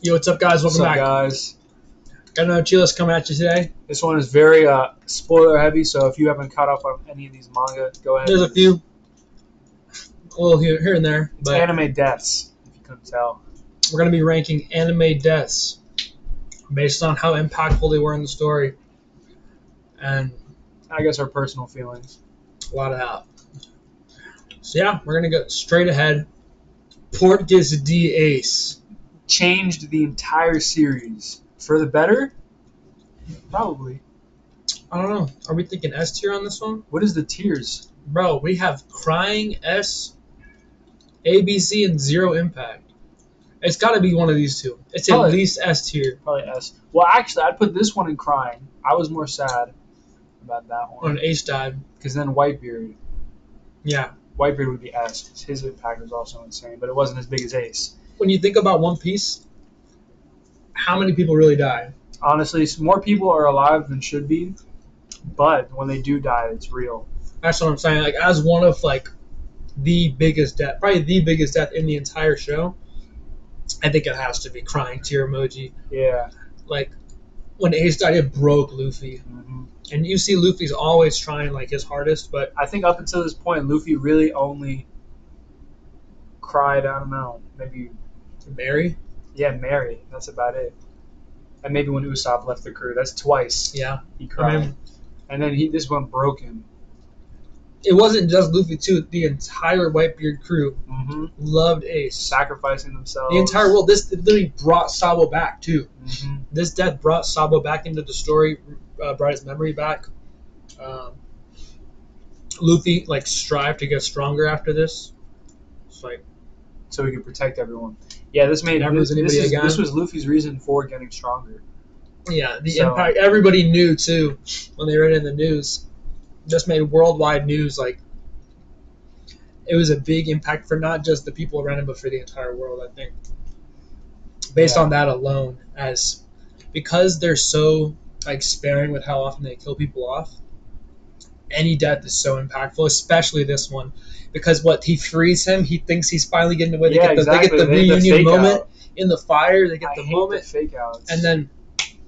Yo, what's up, guys? What's Welcome up, back. guys? Got another tier list coming at you today. This one is very spoiler heavy, so if you haven't caught up on any of these manga, go ahead. There's a few, a little here and there, It's but anime deaths, if you couldn't tell. we're going to be ranking anime deaths based on how impactful they were in the story. And I guess our personal feelings. a lot of that. So, yeah, we're going to go straight ahead. Portgas D. Ace. Changed the entire series. For the better? Probably. I don't know. Are we thinking S tier on this one? What is the tiers? Bro, we have Crying S, ABC, and Zero Impact. It's got to be one of these two. It's Probably. at least S tier Probably S. Well, actually, I'd put this one in crying. I was more sad about that when one. Ace died. Because then Whitebeard. Yeah. Whitebeard would be S, because his impact was also insane, but it wasn't as big as Ace. When you think about One Piece, how many people really die? Honestly, more people are alive than should be, but when they do die, it's real. That's what I'm saying. Like, as one of the biggest death, probably the biggest death in the entire show, I think it has to be Crying Tear Emoji. Yeah. Like, when Ace died, it broke Luffy, and you see Luffy's always trying his hardest, but I think up until this point, Luffy really only cried, I don't know, maybe, Mary, Mary. That's about it. And maybe when Usopp left the crew. That's twice yeah. he cried. I mean, and then this one broke him. it wasn't just Luffy too. The entire Whitebeard crew loved Ace. Sacrificing themselves. The entire world. This literally brought Sabo back too. Mm-hmm. This death brought Sabo back into the story, brought his memory back. Luffy strived to get stronger after this. It's so he could protect everyone. Yeah, this made Never lose anybody again. This was Luffy's reason for getting stronger. yeah, the impact. Everybody knew too when they read it in the news. Just made worldwide news. It was a big impact for not just the people around him, but for the entire world. I think, based on that alone, because they're so sparing with how often they kill people off. Any death is so impactful, especially this one, because he frees him. He thinks he's finally getting away. They get the reunion moment in the fire. They get the moment, the fake outs, and then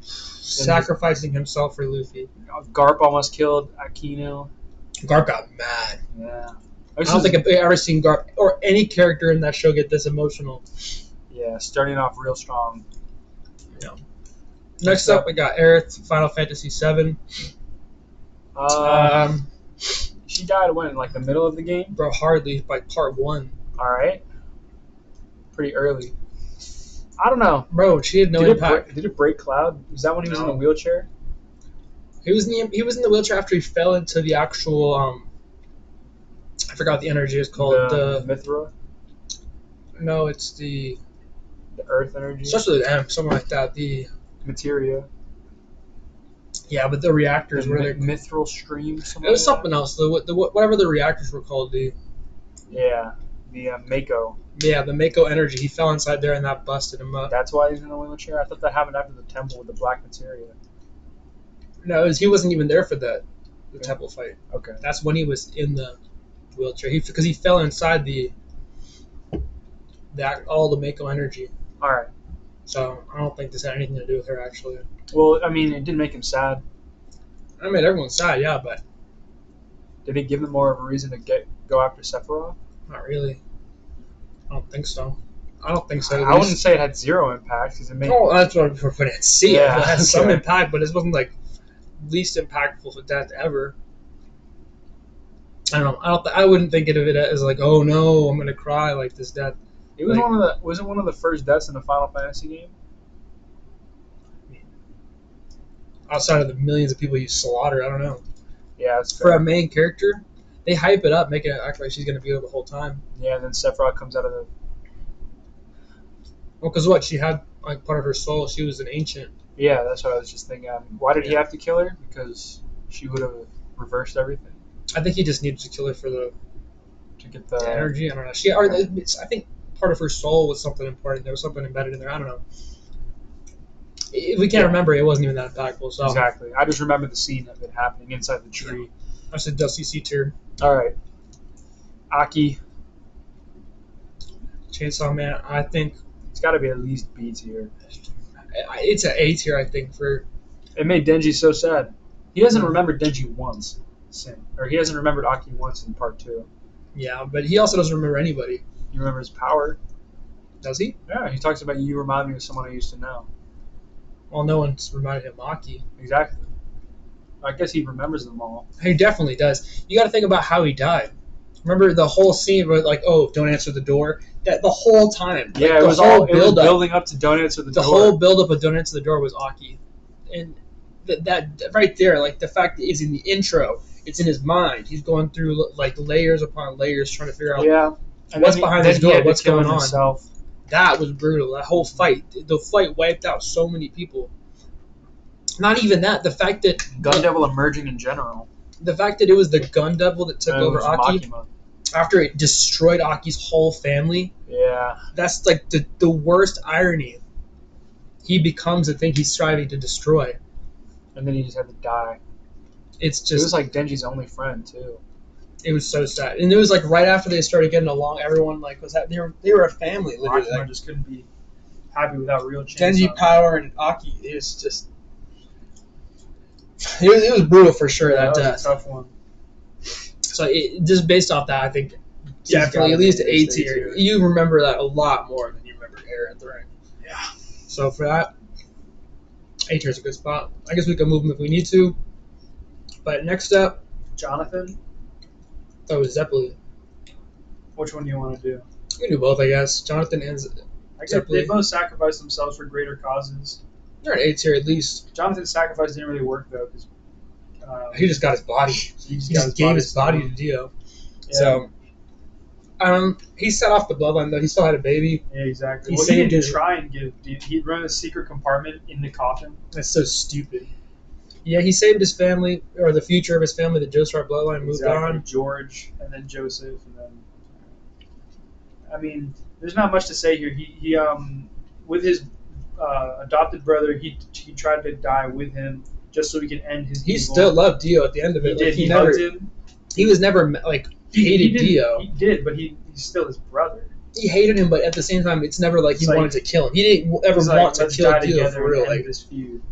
sacrificing himself for Luffy. Garp almost killed Akino. Garp got mad. Yeah, I don't think I've ever seen Garp or any character in that show get this emotional. Yeah, starting off real strong. Yeah. Next up, we got Aerith, Final Fantasy VII. She died when, the middle of the game? Bro, hardly, by part 1. All right. Pretty early. I don't know. Bro, she had no impact. Did it break Cloud? Was that when he was in the wheelchair? He was in the wheelchair after he fell into the actual I forgot what the energy is called. The Mithra? No, it's the Earth energy. Starts with an M, something like that. The Materia. Yeah, but the reactors were Mithril stream. It was something else. Whatever the reactors were called. The Mako. Yeah, the Mako energy. He fell inside there, and that busted him up. That's why he's in the wheelchair. I thought that happened after the temple with the black materia. No, he wasn't even there for the temple fight. Okay, that's when he was in the wheelchair. Because he fell inside all the Mako energy. All right. So I don't think this had anything to do with her actually. Well, I mean, it did make him sad. I made everyone sad, yeah, but did it give them more of a reason to go after Sephiroth? Not really. I don't think so. I I wouldn't say it had zero impact because it made. Oh, that's what we didn't see. Yeah, it had some impact, but it wasn't least impactful for death ever. I don't know. I wouldn't think of it as oh no, I'm gonna cry this death. It was wasn't one of the first deaths in a Final Fantasy game. Outside of the millions of people you slaughter, I don't know. Yeah, that's for a main character, they hype it up, making it act like she's gonna be there the whole time. Yeah, and then Sephiroth comes out of the. Well, because she had part of her soul. She was an ancient. Yeah, that's what I was just thinking. Why did he have to kill her? Because she would have reversed everything. I think he just needed to kill her to get the energy. I don't know. I think part of her soul was something important. There was something embedded in there. I don't know. If we can't remember, it wasn't even that impactful. So exactly. I just remember the scene of it happening inside the tree. Yeah. That's a Dusty C tier. All right. Aki. Chainsaw Man. I think It's got to be at least B tier. It's an A tier, I think. For It made Denji so sad. He hasn't remembered Denji once, or he hasn't remembered Aki once in part 2. yeah, but he also doesn't remember anybody. He remembers power. Does he? Yeah, he talks about you remind me of someone I used to know. Well, no one's reminded him of Aki. Exactly. I guess he remembers them all. He definitely does. You got to think about how he died. Remember the whole scene where, like, oh, don't answer the door? That the whole time. Yeah, like, it was building up to don't answer the door. The whole build-up of don't answer the door was Aki. And that right there, like, the fact that it's in the intro, it's in his mind. He's going through, like, layers upon layers trying to figure out what's behind this door, what's going on. Himself. That was brutal. That whole fight. The fight wiped out so many people. Not even that. The fact that Gun Devil emerging in general. The fact that it was the Gun Devil that took over Aki Makima. after it destroyed Aki's whole family. Yeah. That's like the worst irony. He becomes the thing he's striving to destroy. And then he just had to die. It's just. It was like Denji's only friend too. It was so sad, and it was like right after they started getting along, everyone like was they were a family. Literally, Makima like, just couldn't be happy without real change. Denji, Power, and Aki is just. It was brutal for sure. Yeah, that was death. a tough one. So just based off that, I think definitely at least A tier. You remember that a lot more than you remember Eren at the Ring. Yeah. So for that, A tier is a good spot. I guess we can move them if we need to. But next up, Jonathan. that was Zeppeli. Which one do you want to do? We can do both, I guess. Jonathan and I guess Zeppeli. they both sacrificed themselves for greater causes. They're an A tier at least. Jonathan's sacrifice didn't really work though, because He just got his body. he He just gave his body to Dio. Yeah. So, he set off the bloodline though. He still had a baby. Yeah, exactly. He Well, he saved didn't his- try and give. He'd run a secret compartment in the coffin. That's so stupid. Yeah, he saved his family, or the future of his family. The Joestar bloodline moved on. George, and then Joseph, and then. I mean, there's not much to say here. He with his adopted brother, he tried to die with him just so he could end his. He evil. still loved Dio at the end of He it. did. Like, He never. loved him. He was never like hated didn't- Dio. He did, but he's still his brother. He hated him, but at the same time, it's never like he It's like- wanted to kill him. He didn't ever He's want like, to let's kill die Dio together for real. and end Like, this feud.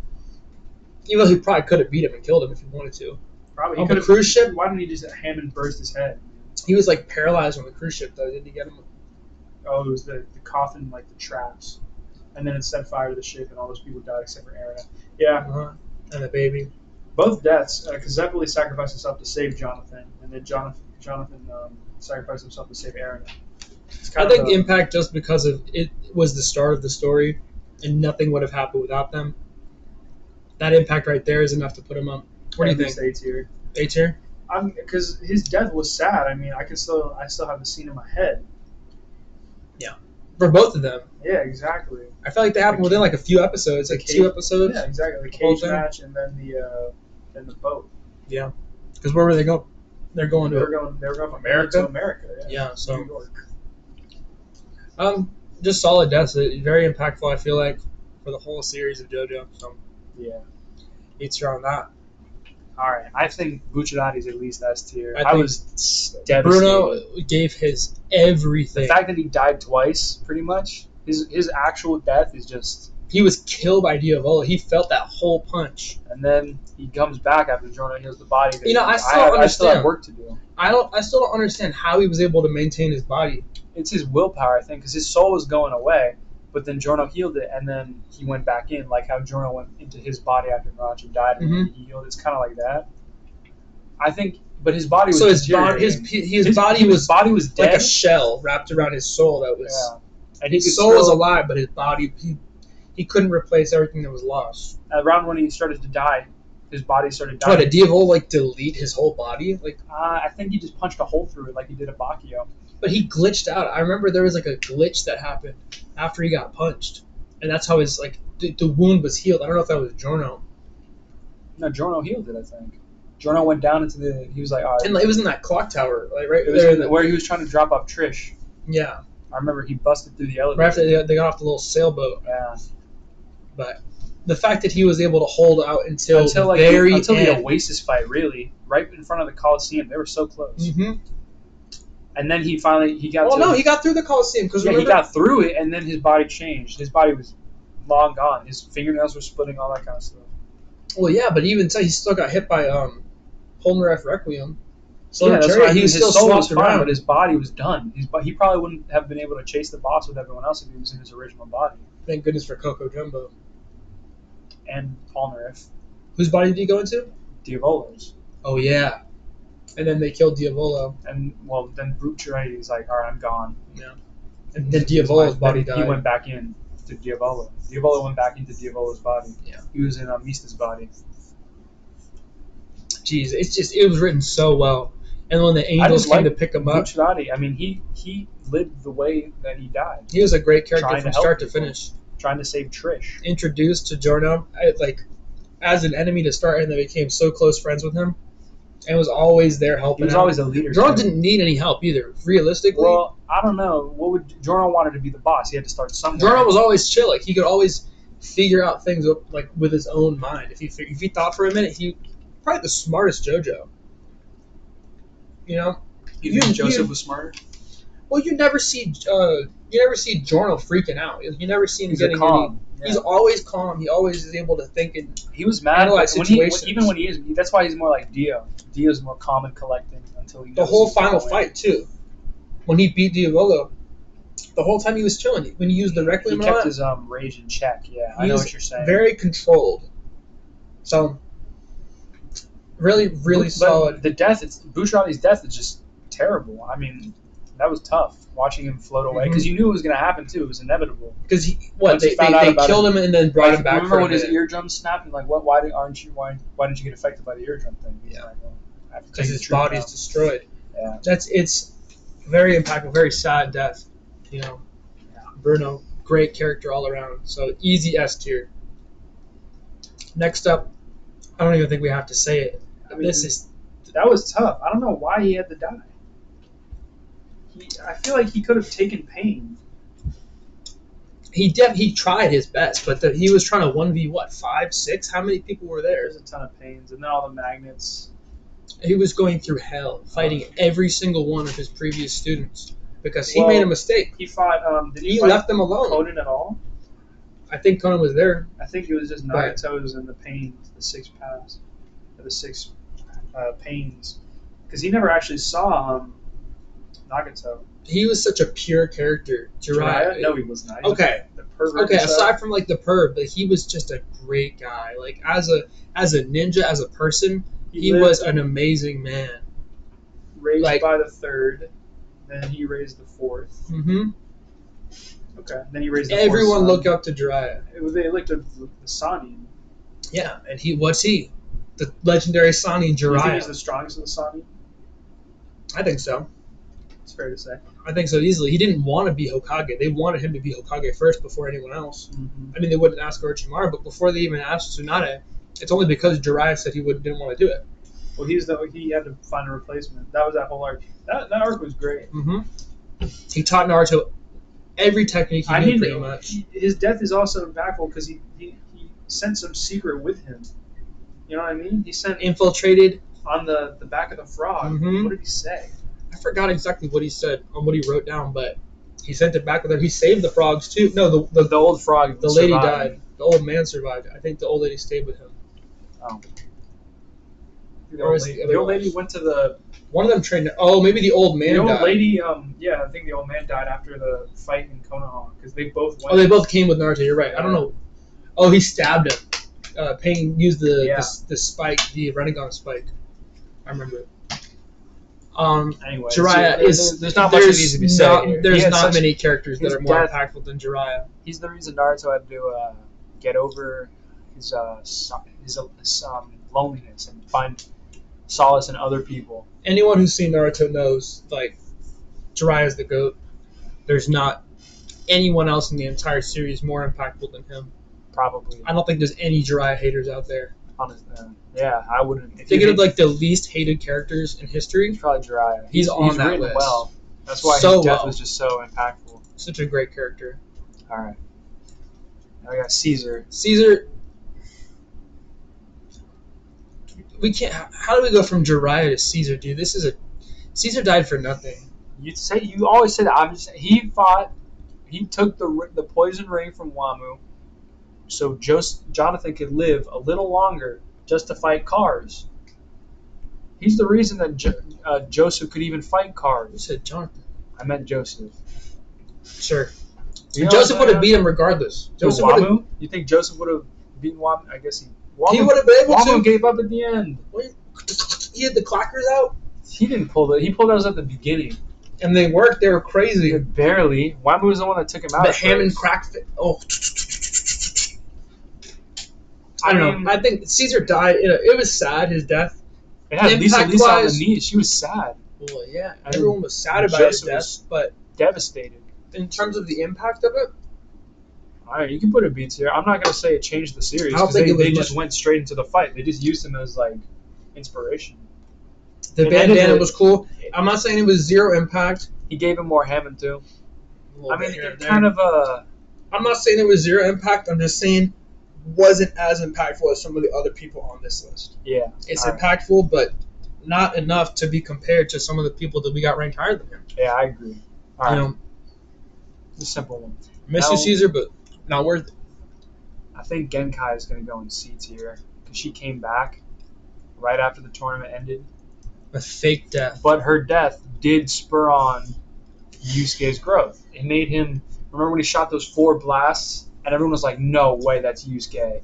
even though he probably could have beat him and killed him if he wanted to. Probably. On He the could've- cruise ship? Why didn't he just Hammond burst his head? He was like paralyzed on the cruise ship though. Didn't he get him? Oh, it was the coffin, like the traps. And then it set fire to the ship, and all those people died except for Eren. Yeah, And the baby. both deaths. Because Zeppeli sacrificed himself to save Jonathan, and then Jonathan sacrificed himself to save Eren. I think Impact, just because of it was the start of the story, and nothing would have happened without them. That impact right there is enough to put him up. What do you think? A tier. A tier? Because his death was sad. I mean, I still have the scene in my head. For both of them. Yeah, exactly. I felt like they happened within like a few episodes, like 2 episodes. Yeah, exactly. The Whole cage thing. match, and then the boat. Because where were they going? They're going They were to going from America? to America. Yeah, so New York. just solid deaths. Very impactful, I feel like, for the whole series of JoJo. So Yeah. it's on that. All right, I think Bucciarati's at least S tier. I I think was devastated. Bruno gave his everything. The fact that he died twice, pretty much, his actual death is just. He was killed by Diavola. He felt that whole punch. And then he comes back after Jorno heals the body. You know, I still I still understand. have work to do. I still don't understand how he was able to maintain his body. It's his willpower, I think, because his soul was going away, but then Jorno healed it, and then he went back in, like how Jorno went into his body after Naruto died, and Mhm. he healed. It's kind of like that. I think, but his body was So his body was body was dead. like a shell wrapped around his soul. That was Yeah. And he could his soul was still- alive, but his body he couldn't replace everything that was lost. around when he started to die, his body started What, dying. did Diavola like delete his whole body? Like, I think he just punched a hole through it like he did a Bakio. but he glitched out. I remember there was like a glitch that happened after he got punched, and that's how his like the wound was healed. I don't know if that was Jorno. No, Jorno healed it, I think. Jorno went down into the. He was like, all right. And like, it was in that clock tower, like right It was there. in where he was trying to drop off Trish. Yeah, I remember he busted through the elevator. right after they got off the little sailboat. Yeah. But the fact that he was able to hold out until Until very the end. Oasis fight, really, right in front of the Coliseum, they were so close. Mm-hmm. And then he got. Oh no, he got through the Coliseum because he got through it, and then his body changed. His body was long gone. His fingernails were splitting, all that kind of stuff. Well, yeah, but even so, he still got hit by Polnareff Requiem. So yeah, that's right. He was still soul was swapped around, but his body was done. He probably wouldn't have been able to chase the boss with everyone else if he was in his original body. Thank goodness for Coco Jumbo. And Polnareff. Whose body did he go into? Diavolo's. Oh yeah. And then they killed Diavolo. And then Brute Trinity was like, all right, I'm gone. Yeah. And then Diavolo's body died. He went back in to Diavolo. Diavolo went back into Diavolo's body. Yeah. He was in Mista's body. Jeez, it was written so well. And when the angels came to pick him up, Bucciarati, I mean, he lived the way that he died. He was a great character from start to finish. Trying to save Trish. Introduced to Giorno as an enemy to start, and they became so close friends with him, and was always there helping. He was always a leader. Giorno didn't need any help either. Realistically, well, I don't know. Giorno wanted to be the boss? He had to start somewhere. Giorno was always chill. Like he could always figure out things with his own mind. If he thought for a minute, he probably the smartest JoJo. You know, you think Joseph was smarter? Well, you never see Giorno freaking out. You never see him getting calm. He's always calm. He always is able to think and he was mad analyze situations. Even when he is, that's why he's more like Dio. Dio's more calm and collected until he. The whole final fight too, when he beat Diavolo, the whole time he was chilling. When he used the Requiem, he kept his rage in check. Yeah, I know what you're saying. Very controlled. So. Really, really solid. The death, Bucciarati's death is just terrible. I mean, that was tough watching him float away because you knew it was going to happen too. It was inevitable. Because they killed him and then brought him back. Remember when his eardrum snapped? And like, what? Why didn't you get affected by the eardrum thing? Yeah, because his body's destroyed. Yeah, it's very impactful, very sad death. You know, Bruno, great character all around. So easy S tier. Next up, I don't even think we have to say it. I mean, that was tough. I don't know why he had to die. I feel like he could have taken pain. He tried his best, but he was trying to 1v 5, 6? How many people were there? There's a ton of pains, and then all the magnets. He was going through hell, fighting every single one of his previous students because he made a mistake. He fought. He left them alone. Conan at all? I think Conan was there. I think it was just Nagato's and the pains, the 6 paths, or the 6 pains, because he never actually saw Nagato. He was such a pure character. Jiraiya? No, he was not. Okay. The pervert. Okay, aside from the perv, but he was just a great guy. Like as a ninja, as a person, he was an amazing man. Raised by the 3rd, then he raised the 4th. Mm-hmm. Okay. Then he raised the 4th. Everyone looked up to Jiraiya. They looked at the Sannin. Yeah, and what's he? The legendary Sannin Jiraiya. You think he's the strongest of the Sannin? I think so. It's fair to say. I think so easily. He didn't want to be Hokage. They wanted him to be Hokage first before anyone else. Mm-hmm. I mean, they wouldn't ask Orochimaru, but before they even asked Tsunade, it's only because Jiraiya said he didn't want to do it. Well, he had to find a replacement. That was that whole arc. That arc was great. Mm-hmm. He taught Naruto every technique he knew pretty much. His death is also impactful because he sent some secret with him. You know what I mean? He sent infiltrated on the back of the frog. Mm-hmm. What did he say? I forgot exactly what he said on what he wrote down, but he sent it back with him. He saved the frogs too. No, the old frog. The lady died. The old man survived. I think the old lady stayed with him. Oh. The old lady went to the. One of them trained. Oh, maybe the old man. The old died. lady. Yeah, I think the old man died after the fight in Konoha because they both went. Oh, they both came with Naruto. You're right. I don't know. Oh, he stabbed him. Pain used the spike, the Rinnegan spike. I remember it. Anyway, Jiraiya there's not much that needs to be said here. There's not many characters that are more impactful than Jiraiya. He's the reason Naruto had to get over his loneliness and find solace in other people. Anyone who's seen Naruto knows, like, Jiraiya's the GOAT. There's not anyone else in the entire series more impactful than him. Probably. I don't think there's any Jiraiya haters out there. Yeah, I wouldn't. Thinking of like the least hated characters in history, it's probably Jiraiya. He's on that list. Well. That's why his death was just so impactful. Such a great character. All right. Now we got Caesar. Caesar. We can't. How do we go from Jiraiya to Caesar, dude? Caesar died for nothing. You always say that. I'm just saying, he took the poison ring from Wamu, so Jonathan could live a little longer just to fight Cars. He's the reason that Joseph could even fight You Cars. said Jonathan. I meant Joseph. Sure. You know Joseph what would have beat him regardless. To Joseph would have. Wamu? You think Joseph would have beaten Wamu? I guess He would have been able Wamu to. gave up at the end. He had the clackers out, He didn't pull it. He pulled those at the beginning. and they worked. They were crazy. Barely. Wamu was the one that took him out. The at Hammond first. crack fit. Oh. I don't know. I think Caesar died. It was sad, his death. It had Lisa on Impact-wise- the knees. She was sad. Well, yeah. I mean, Everyone was sad about his Joseph death, was- but Devastated. in terms of the impact of it, All right, you can put a beats here. I'm not going to say it changed the series I don't because think it was they just much- went straight into the fight. They just used him as, like, inspiration. the And then bandana it- was cool. I'm not saying it was zero impact. He gave him more Hammond, too. I mean, it kind of I'm not saying it was zero impact. I'm just saying wasn't as impactful as some of the other people on this list. yeah. It's All right. impactful, but not enough to be compared to some of the people that we got ranked higher than him. Yeah, I agree. All You right, know, the simple one. miss Now- you, Caesar, but not worth it. I think Genkai is going to go in C tier because she came back right after the tournament ended. A fake death. But her death did spur on Yusuke's growth. It made him. Remember when he shot those 4 blasts, and everyone was like, "No way, that's Yusuke."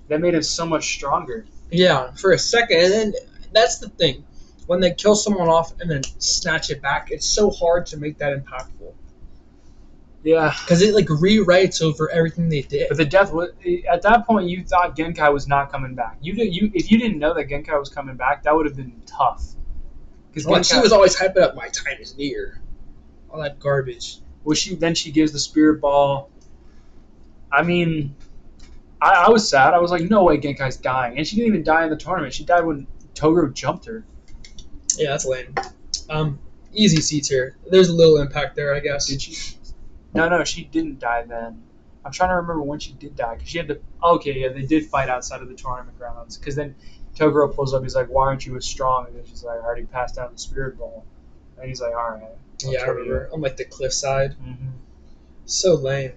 That made him so much stronger. Yeah, for a second, and then that's the thing. When they kill someone off and then snatch it back, it's so hard to make that impactful Yeah, because it like rewrites over everything they did. but the death was at that point. You thought Genkai was not coming back. If you didn't know that Genkai was coming back, that would have been tough. Because Well, she was always hyping up, "My time is near." All that garbage. Well, she gives the spirit ball. I mean, I was sad. I was like, no way, Genkai's dying, and she didn't even die in the tournament. She died when Toguro jumped her. Yeah, that's lame. Easy C tier. There's a little impact there, I guess. Did she? No, she didn't die then. I'm trying to remember when she did die because she had to. Okay, yeah, they did fight outside of the tournament grounds. Because then Toguro pulls up. He's like, "Why aren't you as strong?" And then she's like, "I already passed down the spirit ball." And he's like, "All right." Yeah, I remember. On like the cliffside. Mm-hmm. So lame.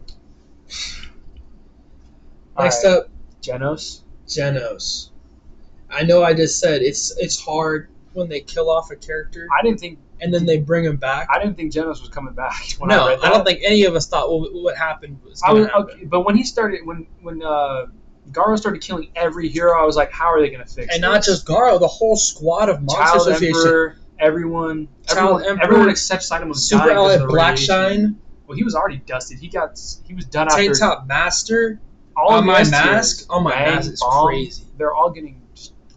Next up, Genos. Genos. I know I just said it's hard when they kill off a character I didn't think and then they bring him back. Genos was coming back. When No, I read that. I don't think any of us thought what happened was I going was to happen. okay, but when he started, when Garo started killing every hero, I was like, how are they going to fix And this? not just Garo, the whole squad of Monster Child Association. Emperor, everyone except Saitama was Super dying because Ally of the Blackshine, radiation. Well, he was already dusted. He was done Tank after Top Master. all On the my S mask, tiers. on my Bang, mask is Bomb, crazy. They're all getting.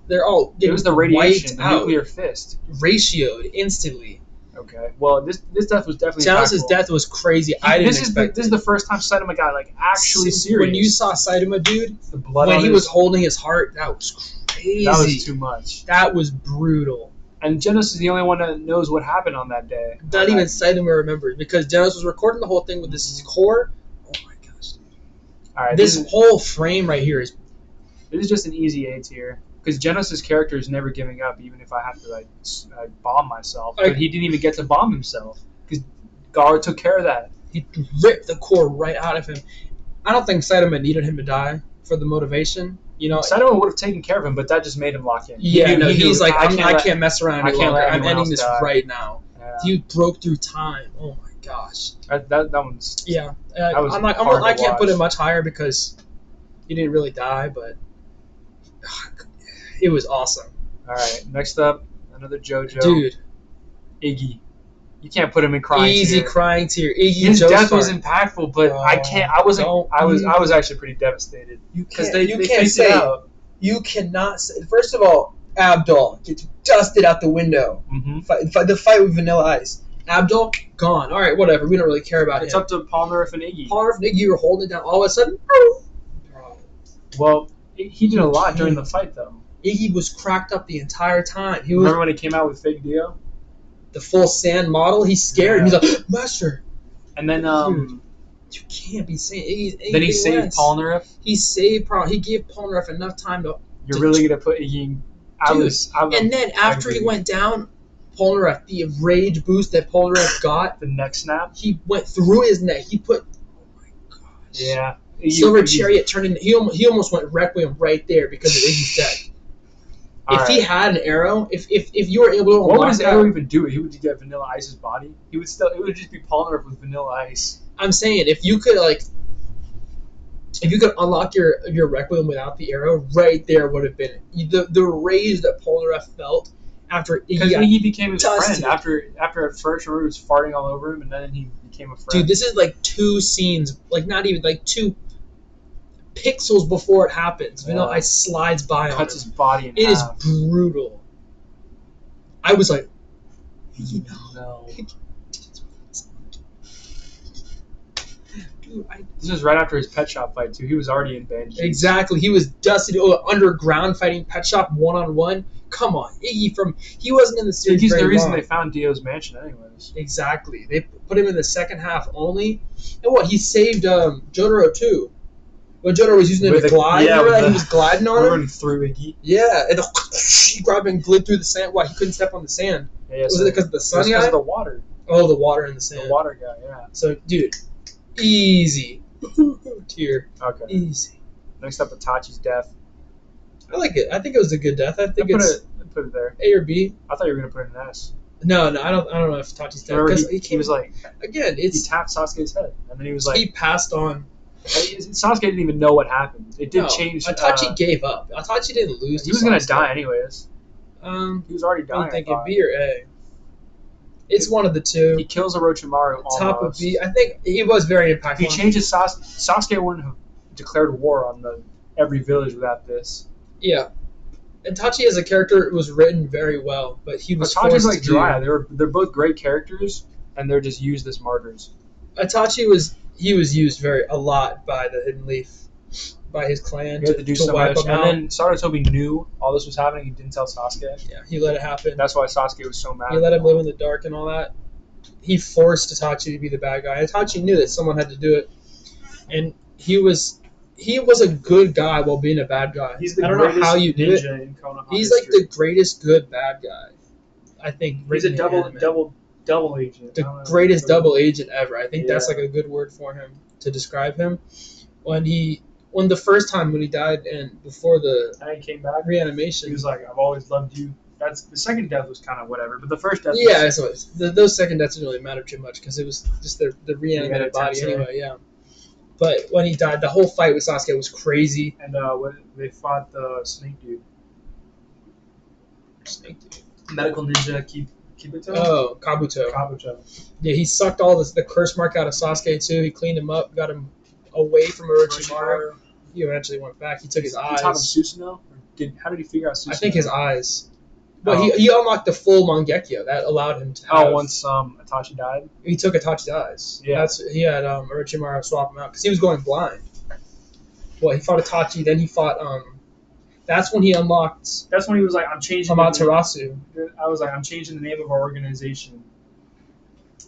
They're all It getting was the radiation, wiped the out, nuclear fist. ratioed instantly. Okay, well this death was definitely. Genos' impactful. death was crazy. I didn't expect This is the first time Saitama got like actually serious. When you saw Saitama, dude, the blood when on he his- was holding his heart, that was crazy. that was too much. That was brutal. And Genos is the only one that knows what happened on that day. Not even Saitama remembers because Genos was recording the whole thing with this core. Oh my gosh! Dude. All right, This whole frame right here is this is just an easy A tier because Genos' character is never giving up, even if I have to like bomb myself. But he didn't even get to bomb himself because Garo took care of that. he ripped the core right out of him. I don't think Saitama needed him to die for the motivation. You know, Saitama would have taken care of him, but that just made him lock in. yeah, He knew- he he's knew, like, I let- can't mess around I any can't longer. let I'm anyone ending else this die. right now. Yeah. You broke through time. Oh my gosh. That one's Yeah, was I'm not. hard to I can't put watch. it much higher because he didn't really die, but it was awesome, all right. Next up, another JoJo. dude. Iggy. You can't put him in crying. Easy tier. crying tear. Iggy His death Joestar. was impactful, but I can't. I wasn't. Don't I was. you- I was actually pretty devastated You because can't. they can't faked say. it out. You cannot say. First of all, Abdul gets dusted out the window. Mm-hmm. The fight with Vanilla Ice. Abdul gone. All right, whatever. We don't really care about It's him. up to Palmer and Iggy. Palmer and Iggy, you were holding it down. All of a sudden, bro, Well, he did a lot during the fight, though. Iggy was cracked up the entire time. He was Remember when he came out with fake Dio? the full sand model. He's scared. Yeah. He's like, Master. And then Dude. You can't be saying Iggy. then he saved Polnareff. He saved Paul. He gave Polnareff enough time to. You're really gonna put Iggy? I Dude, was. And then after he agree. went down, Polnareff, the rage boost that Polnareff got, The neck snap. he went through his neck. He put, oh my gosh. Yeah. Silver Chariot turned in. He almost went Requiem right there because of Iggy's deck. If he had an arrow, if you were able to, what would his arrow even do? He would get Vanilla Ice's body. He would still. It would just be Polnareff with Vanilla Ice. I'm saying if you could unlock your Requiem without the arrow, right there would have been the rage that Polnareff felt after Iggy became his friend. After at first, remember he was farting all over him, and then he became a friend. Dude, this is like 2 scenes, like not even like 2 pixels before it happens. Vanilla Ice slides by on cuts his body in half. It is brutal. I was like, no. Dude, this was right after his Pet Shop fight too. He was already in Banshee. Exactly. He was dusted underground fighting Pet Shop 1-on-1. Come on, Iggy he wasn't in the series. Iggy's the reason long. they found Dio's mansion, anyways. Exactly. They put him in the second half only, and he saved Jotaro too. When Jotaro was using the glide, remember that he was gliding on him? Running through Iggy. Yeah, and he grabbed and glid through the sand. Why he couldn't step on the sand? Yeah, was it because of the sun guy? Because of the water. Oh, the water in the sand. The water guy, yeah. So, dude, easy. Tier. Okay. Easy. Next up, Itachi's death. I like it. I think it was a good death. I think put it there. A or B. I thought you were gonna put it in S. No, I don't know if Itachi's death. Remember, he was like, again, he tapped Sasuke's head, and then he was like, he passed on. Sasuke didn't even know what happened. It did change. Itachi gave up. Itachi didn't lose. He was gonna die anyways. He was already dying. I'm thinking B or A. It's one of the two. He kills Orochimaru almost. Top of B. I think he was very impactful. He changes Sasuke wouldn't have declared war on every village without this. Yeah. Itachi as a character was written very well, but he was Itachi's like dry. They're both great characters, and they're just used as martyrs. Itachi was used a lot by the Hidden Leaf, by his clan he had to do so wipe much. him And out. then Sarutobi knew all this was happening. He didn't tell Sasuke. Yeah, he let it happen. That's why Sasuke was so mad. He let him live in the dark and all that. He forced Itachi to be the bad guy. Itachi knew that someone had to do it, and he was a good guy while being a bad guy. He's the I don't greatest know how you do it. in Konoha He's history. like the greatest good bad guy. I think he's a double agent. The greatest double agent ever. I think that's like a good word for him to describe him. When the first time when he died and before the and he came back reanimation, he was like, "I've always loved you." That's the second death was kind of whatever, but the first death. Yeah, those second deaths didn't really matter too much because it was just the reanimated body anyway. Yeah. But when he died, the whole fight with Sasuke was crazy. And when they fought the Snake Dude. Medical Ninja Kibito? Oh, Kabuto. Yeah, he sucked all the curse mark out of Sasuke too. He cleaned him up, got him away from Orochimaru. He eventually went back. He took his eyes. He taught him Susanoo? How did he figure out Susanoo? I think his eyes. But he unlocked the full Mangekyo. That allowed him to have... once Itachi died? He took Itachi's eyes. Yeah. He had Orochimaru swap him out because he was going blind. Well, he fought Itachi, then he fought... that's when he unlocked... That's when he was like, I'm changing... Amaterasu. I was like, I'm changing the name of our organization.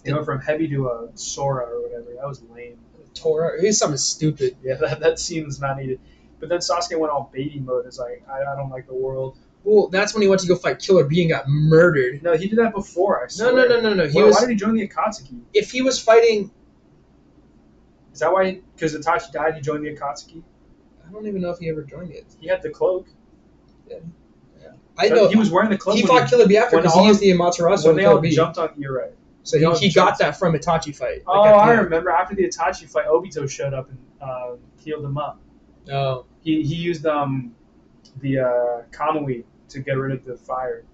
He went from Heavy to a Sora or whatever. That was lame. Tora. He's something stupid. Yeah, that scene was not needed. But then Sasuke went all baby mode. It's like, I don't like the world. Well, that's when he went to go fight Killer Bee and got murdered. No, he did that before, I swear. No. Why did he join the Akatsuki? If he was fighting... Is that why? Because Itachi died, he joined the Akatsuki? I don't even know if he ever joined it. He had the cloak. Yeah. I know. He was wearing the cloak. He fought Killer Bee after because he used the Amaterasu when they all jumped on... You're right. So he got that from Itachi fight. I remember. After the Itachi fight, Obito showed up and healed him up. Oh. He used the Kamui to get rid of the fire.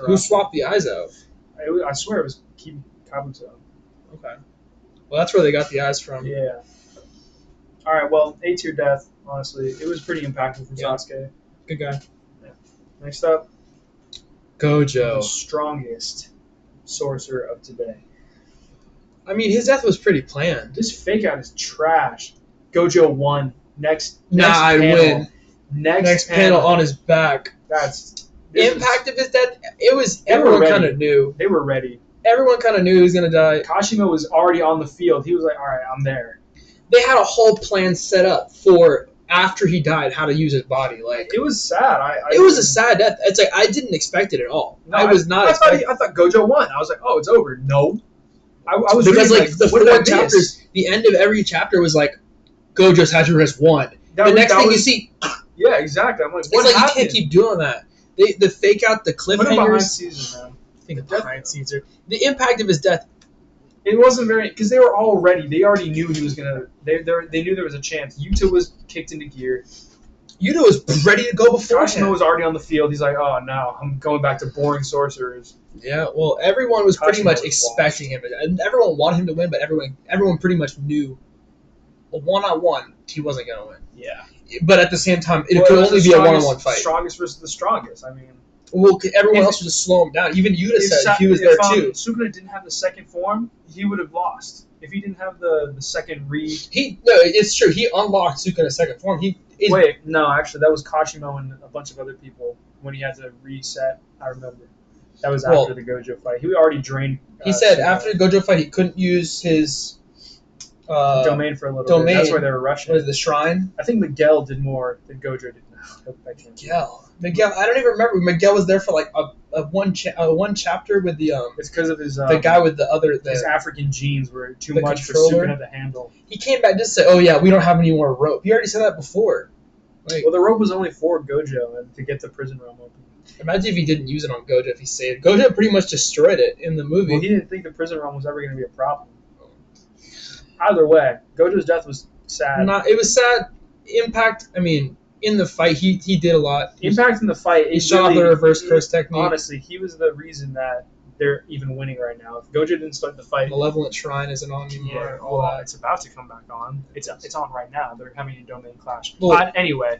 Who swapped the eyes out? I swear it was Kabuto. Okay. Well, that's where they got the eyes from. Yeah. All right. Well, A-tier death. Honestly, it was pretty impactful for Sasuke. Good guy. Yeah. Next up, Gojo, the strongest sorcerer of today. I mean, his death was pretty planned. This fake out is trash. Gojo won. Next I'd win. Next panel on his back. Impact of his death. It was everyone kind of knew. They were ready. Everyone kind of knew he was gonna die. Kashima was already on the field. He was like, "All right, I'm there." They had a whole plan set up for after he died how to use his body. Like It was sad. it was a sad death. It's like I didn't expect it at all. No, I was not I thought, expecting I thought Gojo won. I was like, oh, it's over. No. I was because reading, like the what did I four miss? chapters, the end of every chapter was like Gojo Satoru has won. That The was- next that thing you was- see, Yeah, exactly. I'm like, it's what like happened? you can't keep doing that. They fake out the Put him behind cliffhangers. Caesar, man. I think behind Caesar. The impact of his death. It wasn't very because they were all ready. They already knew he was gonna. They knew there was a chance. Yuta was kicked into gear. Yuta was ready to go before Kashima him. was already on the field. He's like, oh no, I'm going back to boring sorcerers. Yeah, well, everyone was pretty Kashima much was expecting him, and everyone wanted him to win, but everyone pretty much knew, well, 1-on-1, he wasn't gonna win. Yeah, But at the same time, it Well, could was only the be a strongest- 1-on-1 fight. Strongest versus the strongest. I mean, Well, everyone If- else would just slow him down. Even Yuta if said he was there too. Sukuna didn't have the second form, he would have lost. If he didn't have the second It's true. He unlocked Sukuna's second form. Wait, no, actually, that was Kashimo and a bunch of other people when he had to reset. I remember. That was after Well, the Gojo fight. He already drained. He said Sukuna. after the Gojo fight, he couldn't use his Domain for a little domain. bit. That's why they were rushing. what is it, the shrine. I think Miguel did more than Gojo did. Miguel. I don't even remember. Miguel was there for like a one chapter with the It's because of his the guy with the other. his The, African genes were too the much controller? for Sukuna to handle. he came back just to say, "Oh yeah, we don't have any more rope." He already said that before. Like, Well, the rope was only for Gojo and to get the prison realm open. imagine if he didn't use it on Gojo. If he saved Gojo, pretty much destroyed it in the movie. Well, he didn't think the prison realm was ever going to be a problem. Either way, Gojo's death was sad. It was sad. Impact. I mean, in the fight, he did a lot. Impact in the fight. He it shot off really- the reverse curse technique. Honestly, he was the reason that they're even winning right now. If Gojo didn't start the fight, Malevolent Shrine isn't on anymore. All well, that. it's about to come back on. It's on right now. They're having a domain clash. Well- But anyway,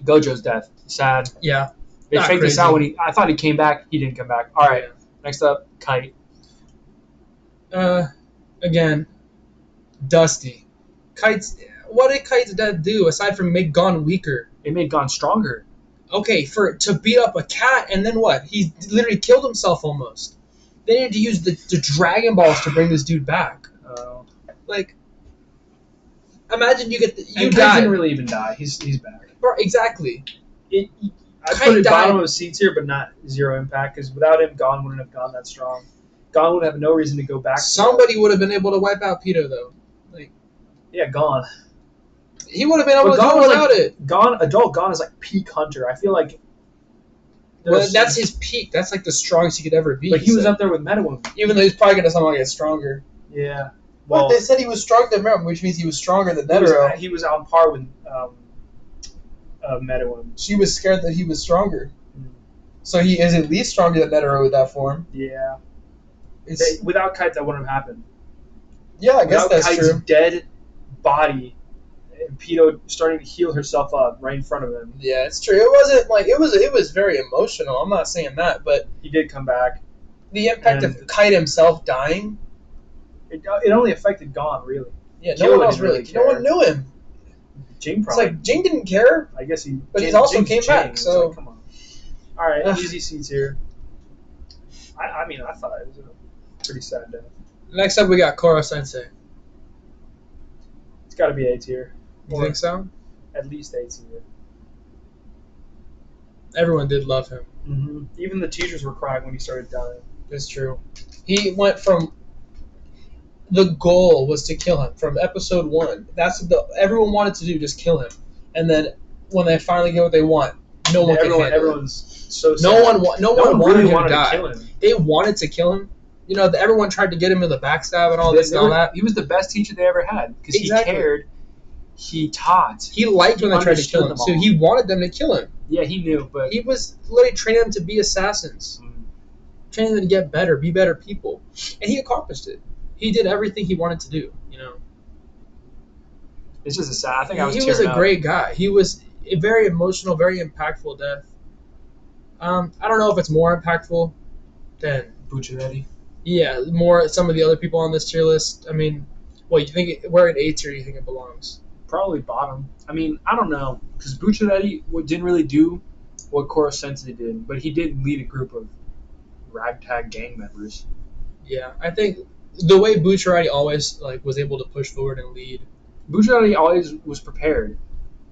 Gojo's death. Sad. Yeah. They Not faked this crazy. out when I thought he came back. He didn't come back. All right. Next up, Kite. Again, Dusty. What did Kite's death do aside from make Gon weaker? It made Gon stronger. Okay, to beat up a cat, and then what? He literally killed himself almost. They needed to use the Dragon Balls to bring this dude back. Like, imagine you And Kite die. didn't really even die. He's back. Bro, exactly. I Kite put it died. bottom of C tier, but not zero impact because without him, Gon wouldn't have gone that strong. Gon would have no reason to go back. Somebody would have been able to wipe out Pito, though. Yeah, Gon. He would have been able But to do Gon it was without it. Adult Gon is like peak hunter. I feel like. Well, that's his peak. That's like the strongest he could ever be. But he was so- up there with Metawoman. Even though he's probably going to somehow get stronger. Yeah. Well, Well, they said he was stronger than Mero, which means he was stronger than he was, Netero. he was on par with Metawoman. She was scared that he was stronger. Mm. So he is at least stronger than Netero with that form. Yeah. It's, Without Kite, that wouldn't have happened. yeah, I guess Without that's Kite's true. dead body, and Pito starting to heal herself up right in front of him, Yeah, it's true. It wasn't like it was very emotional. I'm not saying that, but he did come back. the impact of And- Kite himself dying. It only affected Gon, really. Yeah, no Killua one else didn't really really. No one knew him. Jing It's probably. like Jing didn't care. I guess he. But he's also Jing's came Jing. back, It's so- like, come on. All right, Ugh. easy C tier. I mean, I thought it was a pretty sad death. Next up, we got Koro Sensei. It's got to be A tier. You Or think so? at least A tier. Everyone did love him. Mm-hmm. Even the teachers were crying when he started dying. It's true. He went from. The goal was to kill him from episode 1. That's what everyone wanted to do, just kill him. And then when they finally get what they want, no one can handle it. Everyone's so sad. No one wanted really him wanted to die. kill him. They wanted to kill him. You know, everyone tried to get him in the backstab and all this and all that. He was the best teacher they ever had because Exactly. he cared. He taught. He liked when they tried to kill him, understood so them he wanted them to kill him. Yeah, he knew, but He was literally training them to be assassins, training them to get better, be better people, and he accomplished it. He did everything he wanted to do. You know, it's just a sad. I think I was. he was tearing a up. great guy. He was a very emotional, very impactful death. I don't know if it's more impactful than Bucciarelli. yeah, more some of the other people on this tier list. I mean, well, you think where in A tier you think it belongs? Probably bottom. I mean, I don't know because Bucciarelli didn't really do what Koro Sensei did, but he did lead a group of ragtag gang members. Yeah, I think the way Bucciarati always was able to push forward and lead. Bucciarelli always was prepared.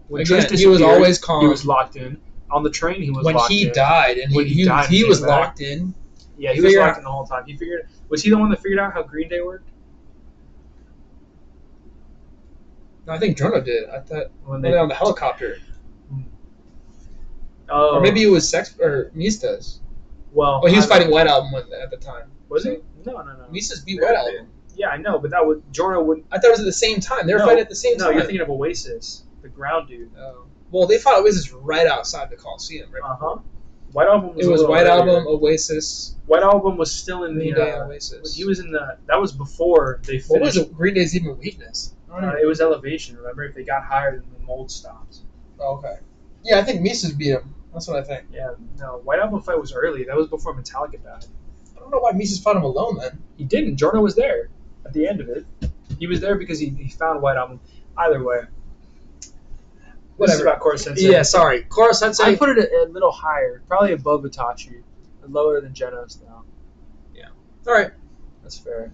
When Again, Trish he was disappeared, always calm. He was locked in. On the train, he was when locked he in. died, and When he died, he he was came back. locked in. Yeah, he was Figure locked out- in the whole time. Was he the one that figured out how Green Day worked? No, I think Jorno did. I thought When they on the helicopter, Oh, or maybe it was Mista's. well, Oh, he was I don't fighting know. White Album at the time. Was So, he? No. Mista's beat Really? White Album. Yeah, I know, but that would Jorno would. I thought it was at the same time. They were No, fighting at the same No, time. you're thinking of Oasis, the ground dude. Oh. Well, they fought Oasis right outside the Coliseum. Right? White Album was It a was little White earlier. Album, Oasis, White Album was still in Green the. Day, Oasis. He was in the. That was before they finished. What was it? Green Day's Even Weakness. It was Elevation. Remember, if they got higher, then the mold stopped. Oh, okay. Yeah, I think Mises beat him. That's what I think. Yeah, no. White Album fight was early. That was before Metallica died. I don't know why Mises fought him alone then. He didn't. Jorno was there at the end of it. He was there because he found White Album. Either way. This is Whatever. about Koro Sensei. Yeah, sorry. Koro Sensei. I put it a little higher, probably above Itachi, and lower than Genos now. All right. That's fair.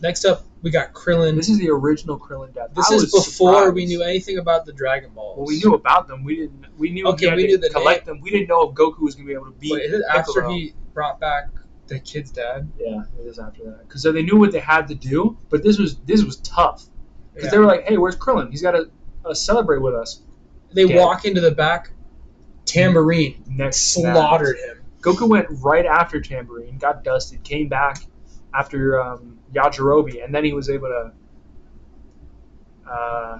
Next up, we got Krillin. This is the original Krillin death. This I is was before surprised. we knew anything about the Dragon Balls. Well, we knew about them. We didn't. We knew. Okay, he had we to knew the collect them. We didn't know if Goku was going to be able to beat. Wait, is it after Piccolo. he brought back the kid's dad? Yeah, it is after that because they knew what they had to do. But this was tough because Yeah. they were like, "Hey, where's Krillin? He's got to celebrate with us." They Dead. walk into the back. Tambourine Next slaughtered him. Goku went right after Tambourine, got dusted, came back after Yajirobe, and then he was able to.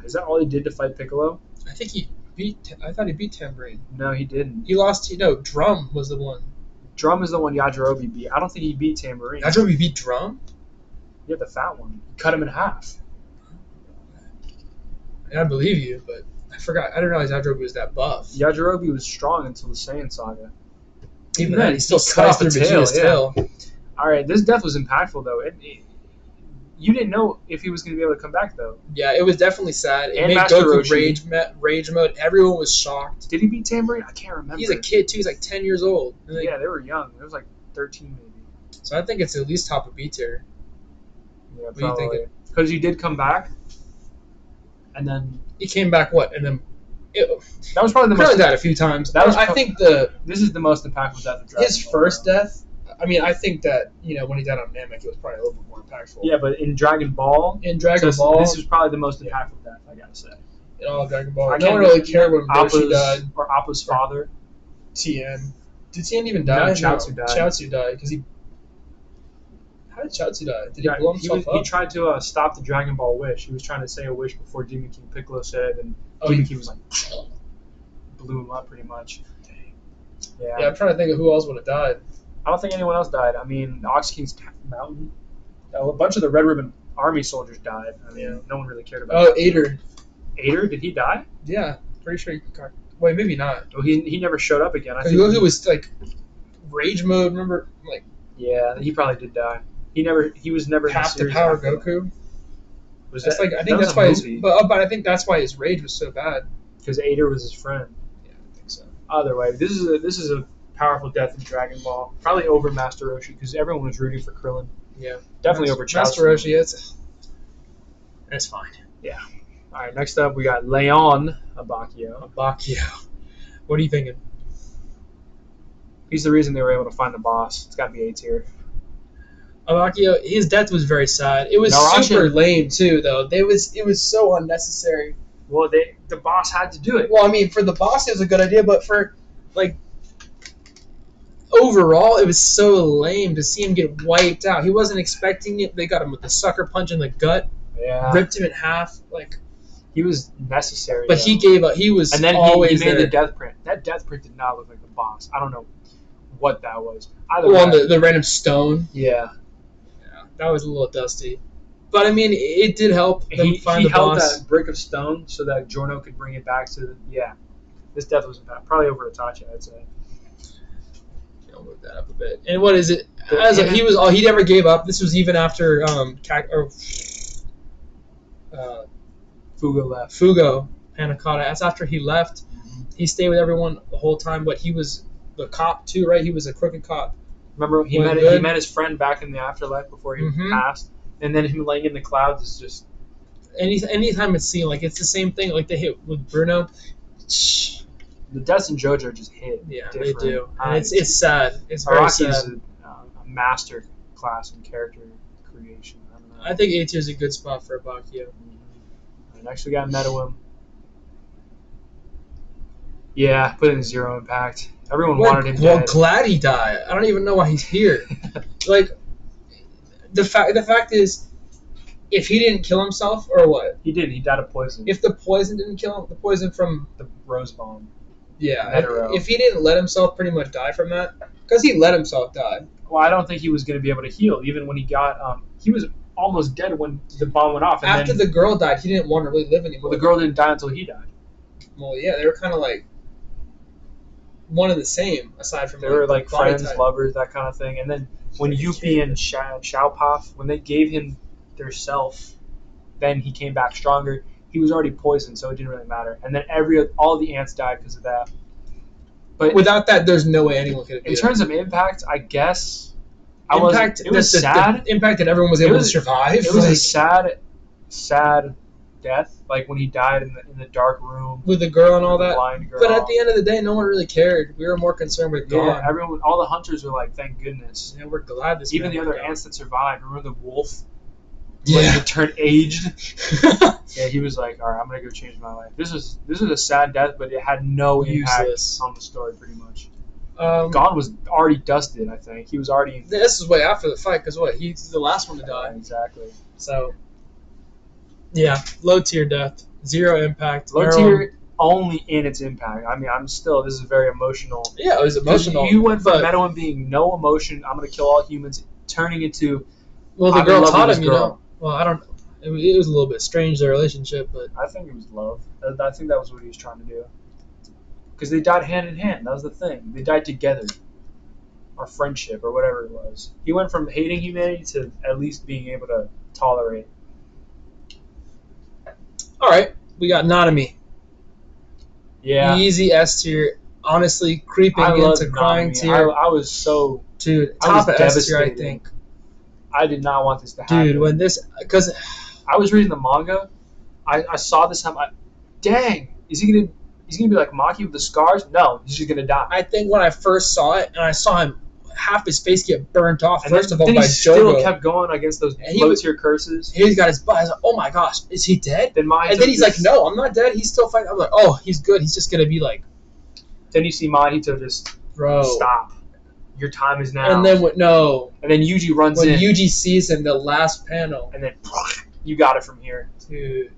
Is that all he did to fight Piccolo? I think he beat. I thought he beat Tambourine. No, he didn't. He lost. Drum was the one. Drum is the one Yajirobe beat. I don't think he beat Tambourine. That's where we beat Drum. Yeah, the fat one. He cut him in half. And I believe you, but I forgot. I didn't realize Adrobe was that buff. Yajirobe was strong until the Saiyan saga. Even then, he still cut sliced off through the tail, Vegeta's yeah. tail. All right, this death was impactful though. You didn't know if he was going to be able to come back though. Yeah, it was definitely sad. It And made Master Goku Roshi. rage mode. Everyone was shocked. Did he beat Tambourine? I can't remember. He's a kid too. He's like 10 years old. And, like, Yeah, they were young. It was like 13 maybe. So I think it's at least top of B tier. Yeah, do you think probably. Because he did come back, and then He came back and then that was probably the Krillin most. died a few times. That was I pro- think This is the most impactful death of Dragon his Ball. first death. I mean, I think that when he died on Namek, it was probably a little bit more impactful. Yeah, but in Dragon Ball, In Dragon Ball, this was probably the most impactful death. I gotta say. in all of Dragon Ball, I no can't one really cared when Roshi died. or Appa's father. Tien. Did Tien even No, die? Chaozu died. Chaozu died because he. How did Chaozu die? Did he Yeah, blow himself up? he tried to stop the Dragon Ball wish. He was trying to say a wish before Demon King Piccolo said it, and Demon King was like, blew him up pretty much. Yeah. Yeah, I'm trying to think of who else would have died. I don't think anyone else died. I mean, Ox King's Mountain. A bunch of the Red Ribbon Army soldiers died. I mean, no one really cared about Oh, Ader. Ader, did he die? Yeah, pretty sure he got. Wait, maybe not. Well, he never showed up again. I think. Goku was like rage mode. Remember, like Yeah, he probably did die. He was never in the half the series power after that. Goku. Was That's that, like I think that that's was a why his. movie, But I think that's why his rage was so bad. because Ader was his friend. Yeah, I think so. Either way, this is a powerful death in Dragon Ball. Probably over Master Roshi because everyone was rooting for Krillin. Yeah, Definitely over Master Chaozu. Roshi. It's fine. All right, next up we got Leon Abakio. Bakio. What are you thinking? He's the reason they were able to find the boss. It's got to be A tier. Abakio, his death was very sad. It was Narasha- super lame too, though. It was so unnecessary. Well, the boss had to do it. Well, I mean, for the boss, it was a good idea, but for like overall, it was so lame to see him get wiped out. He wasn't expecting it. They got him with the sucker punch in the gut, Yeah, ripped him in half. Like, he was necessary. but though. he gave up. He was and then always he made there. the death print. That death print did not look like the boss. I don't know what that was. Either Well, way, the random stone. yeah, Yeah, that was a little dusty. But I mean, it did help them he find the held boss. that brick of stone so that Giorno could bring it back to the, yeah. This death was bad. Probably over Itachi, I'd say. I'll move that up a bit. And what is it? Yeah. He never gave up. This was even after Fugo left. Fugo Hanakata. That's after he left. He stayed with everyone the whole time, but he was the cop too, right? He was a crooked cop. Remember, he Was met good. his friend back in the afterlife before he Mhm. passed, and then him laying in the clouds is just anytime it's seen, like it's the same thing. Like they hit with Bruno. The deaths in JoJo just hit. Yeah, different. they do, and it's sad. It's very Araki's sad. a master class in character creation. I don't know. I think A tier is a good spot for Abakio. And next we got Meadowim. Yeah, put in 0 impact. Everyone wanted him dead. Glad he died. I don't even know why he's here. Like the fact is, if he didn't kill himself or what? He did. He died of poison. If the poison didn't kill him, the poison from the rose bomb. Yeah, if he didn't let himself pretty much die from that, because he let himself die. Well, I don't think he was going to be able to heal. Even when he got, he was almost dead when the bomb went off. And after the girl died, he didn't want to really live anymore. Well, the girl didn't die until he died. Well, yeah, they were kind of like one and the same, aside from they were like friends, type. Lovers, that kind of thing. And then when Yuppie and Xiaopaf, when they gave him their self, then he came back stronger. He was already poisoned, so it didn't really matter. And then all the ants died because of that. But without that, there's no way anyone could have. In terms of impact, I guess it was sad. The impact that everyone was able to survive. It was a sad death, like when he died in the dark room with the girl and all that. Blind girl. But at the end of the day, no one really cared. We were more concerned with Gon. Yeah, all the hunters were like, "Thank goodness." Yeah, we're glad this. Even the other ants that survived. Remember the wolf? Yeah, he turned aged. Yeah, he was like, "All right, I'm gonna go change my life." This is a sad death, but it had no impact on the story, pretty much. Gon was already dusted. I think he was already. This is way after the fight, because he's the last one to die. Yeah, exactly. So, yeah, low tier death, 0 impact. Low tier only in its impact. I mean, this is very emotional. Yeah, it was emotional. You went from Meadowim being no emotion, I'm gonna kill all humans, turning into. Well, the girl taught him, you know. Well, I don't know. It was a little bit strange, their relationship, but I think it was love. I think that was what he was trying to do. Because they died hand in hand. That was the thing. They died together. Or friendship, or whatever it was. He went from hating humanity to at least being able to tolerate. All right, we got Nanami. Yeah. Easy S tier. Honestly, creeping into crying tier. I was so... Dude, top of S tier, I think. I did not want this to happen. Dude, when this... Because... I was reading the manga. I saw this time. Dang, is he gonna be like Maki with the scars? No, he's just gonna die. I think when I first saw it, and I saw him half his face get burnt off. And then he still kept going against those low tier curses. He's got his butt. I was like, oh my gosh, is he dead? Then he's like, no, I'm not dead. He's still fighting. I'm like, oh, he's good. He's just gonna be like. Then you see Mahito just stop. Your time is now. And then And then Yuji runs in. When Yuji sees him, the last panel. And then you got it from here. Dude.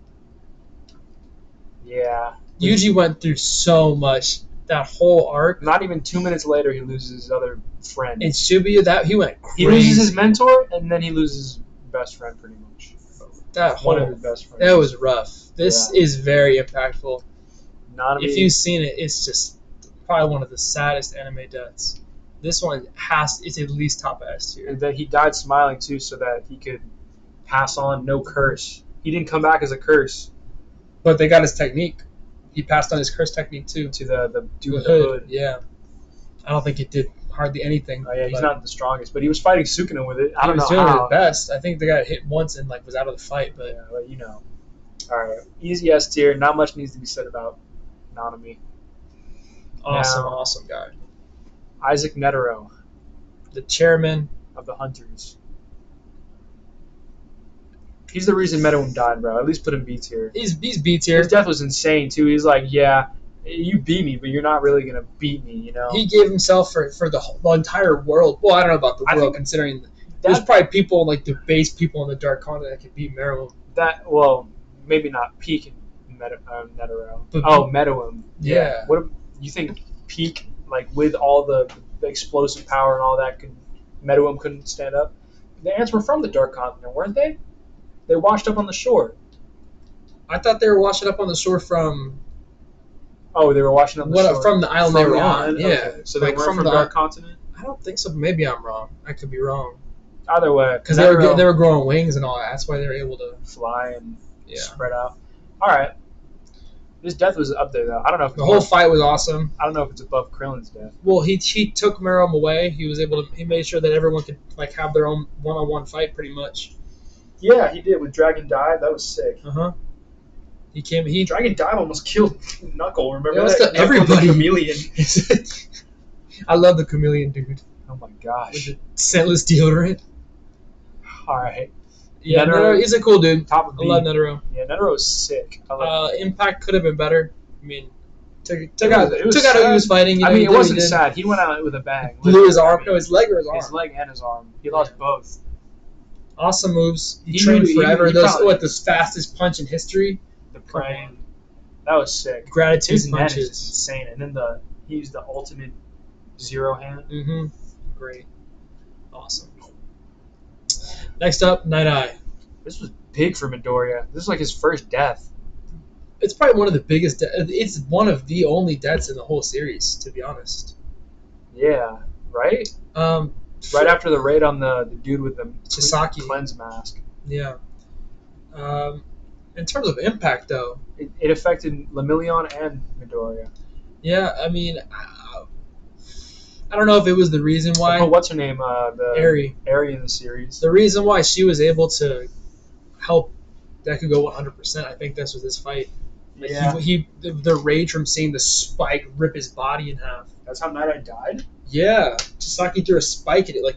Yeah. Yuji went through so much. That whole arc. Not even 2 minutes later, he loses his other friend. In Shibuya, he went crazy. He loses his mentor, and then he loses his best friend, pretty much. One of his best friends. That was rough. This is very impactful. If you've seen it, it's just probably one of the saddest anime deaths. This one is at least top S tier. And that he died smiling too, so that he could pass on no curse. He didn't come back as a curse. But they got his technique. He passed on his curse technique too. To the dude with the hood. Yeah. I don't think it did hardly anything. Oh yeah, he's not the strongest, but he was fighting Sukuna with it. I don't know how. He was doing his best. I think the guy hit once and was out of the fight, but yeah, but you know. All right, easy S tier. Not much needs to be said about Nanami. Awesome guy. Isaac Netero, the chairman of the Hunters. He's the reason Meadowim died, bro. At least put him B tier. He's B tier. His death was insane too. He's like, yeah, you beat me, but you're not really gonna beat me, you know. He gave himself for the entire world. Well, I don't know about the world, considering there's probably people like the base people on the Dark Continent that could beat Meadowim. Maybe not peak Netero. But Meadowim. Yeah. What you think? Peak with all the explosive power and all that, Meadowim couldn't stand up. The ants were from the Dark Continent, weren't they? They washed up on the shore. I thought they were washing up on the shore from. Oh, they were washing up the shore from the island they were on. Yeah, okay. So they weren't from the Dark Continent. I don't think so. Maybe I'm wrong. I could be wrong. Either way, because they were growing wings and all that. That's why they were able to fly and spread out. All right. His death was up there, though. I don't know if the whole fight was awesome. I don't know if it's above Krillin's death. Well, he took Meruem away. He was able to. He made sure that everyone could have their own one-on-one fight, pretty much. Yeah, he did with Dragon Dive. That was sick. He came. He Dragon Dive almost killed Knuckle. Remember Yeah, that? that's Knuckle everybody. the chameleon. I love the chameleon dude Oh my with gosh. the scentless deodorant. All right. Yeah, Netero- Netero, he's a cool dude. Top of I B. love Netero. Yeah, Netero's sick. I love Netero. Impact could have been better. I mean, took It out was who sad. he was fighting. You know, I mean, he it did what wasn't he did. sad. He went out with a bang. Blew his arm. I mean, No, his leg or his arm. his leg and his arm. He lost both. Awesome moves. He He trained knew- forever. he Those probably- the fastest punch in history. The praying. That was sick. Gratitude His net is punches. just insane. And then he used the ultimate zero hand. Mm-hmm. Great. Awesome. Next up, Night Eye. This was big for Midoriya. This is like his first death. It's probably one of the biggest. It's one of the only deaths in the whole series, to be honest. Yeah, right? Um, Right after the raid on the dude with the Chisaki. cleanse mask. Yeah. In terms of impact, though, It affected Lemillion and Midoriya. yeah, I mean, I don't know if it was the reason why Oh, what's her name? The Eri. Eri in the series. The reason why she was able to help Deku go 100%. I think this was this fight. Like Yeah. the rage from seeing the spike rip his body in half. That's how Night Eye died? Yeah, Chisaki threw a spike at it, like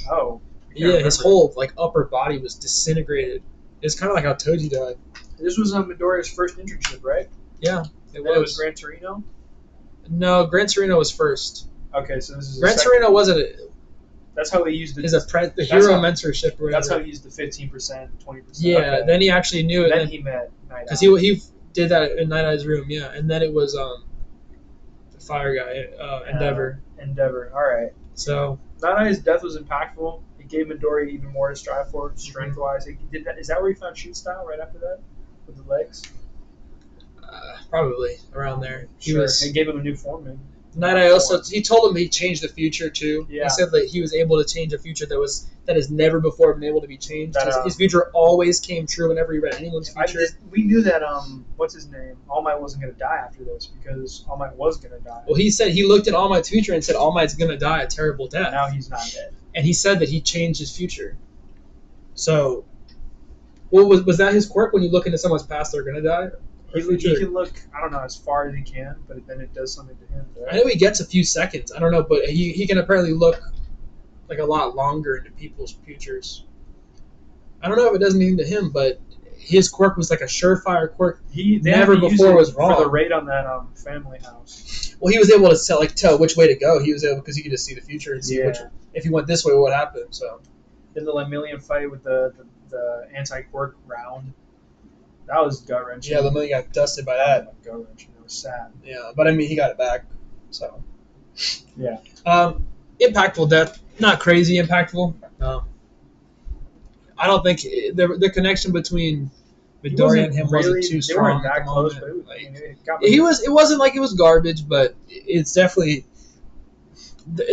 Oh. I can't yeah, his remember. whole like upper body was disintegrated. It's kind of like how Toji died. This was Midoriya's first internship, right? Yeah, And it was Gran Torino? No, Gran Torino was first. Okay, so this is Gran Torino wasn't That's how he used the That's hero how- mentorship or whatever. That's how he used the 15%, 20%. yeah, Okay. then he actually knew it. Then he met Night Eye. Because he did that in Night Eye's room, yeah, and then it was the fire guy, Endeavor. Endeavor. All right. So Night Eye's death was impactful. It gave Midoriya even more to strive for, strength-wise. Is that where he found Shoot Style right after that? With the legs? probably around there. He Sure. was It gave him a new form, man. Night Eye also. He told him he changed the future too. Yeah. He said that he was able to change a future that has never before been able to be changed. That, His future always came true whenever he read anyone's future. We knew that, what's his name? All Might wasn't going to die after this because All Might was going to die. Well, he said he looked at All Might's future and said All Might's gonna die a terrible death. Now he's not dead. And he said that he changed his future. So, well, was that his quirk? When you look into someone's past, they're gonna die. Or He future? can look, I don't know, as far as he can, but then it does something to him. I know he gets a few seconds. I don't know, but he can apparently look like a lot longer into people's futures. I don't know if it does anything to him, but his quirk was like a surefire quirk. They Never had to use before it was for wrong. the raid on that family house. Well, he was able to tell which way to go. He was able because he could just see the future and see Yeah. if he went this way, what would happen. So Then the Lemillion fight with the anti-quirk round. That was gut wrenching. yeah, Lemillion got dusted by that. Gut wrenching. It was sad. Yeah, but I mean, he got it back. So Yeah. Impactful death, not crazy impactful. I don't think the connection between Midoriya and him wasn't too They strong weren't at that the close, moment. but Like, it got me. it wasn't like it was garbage, but it's definitely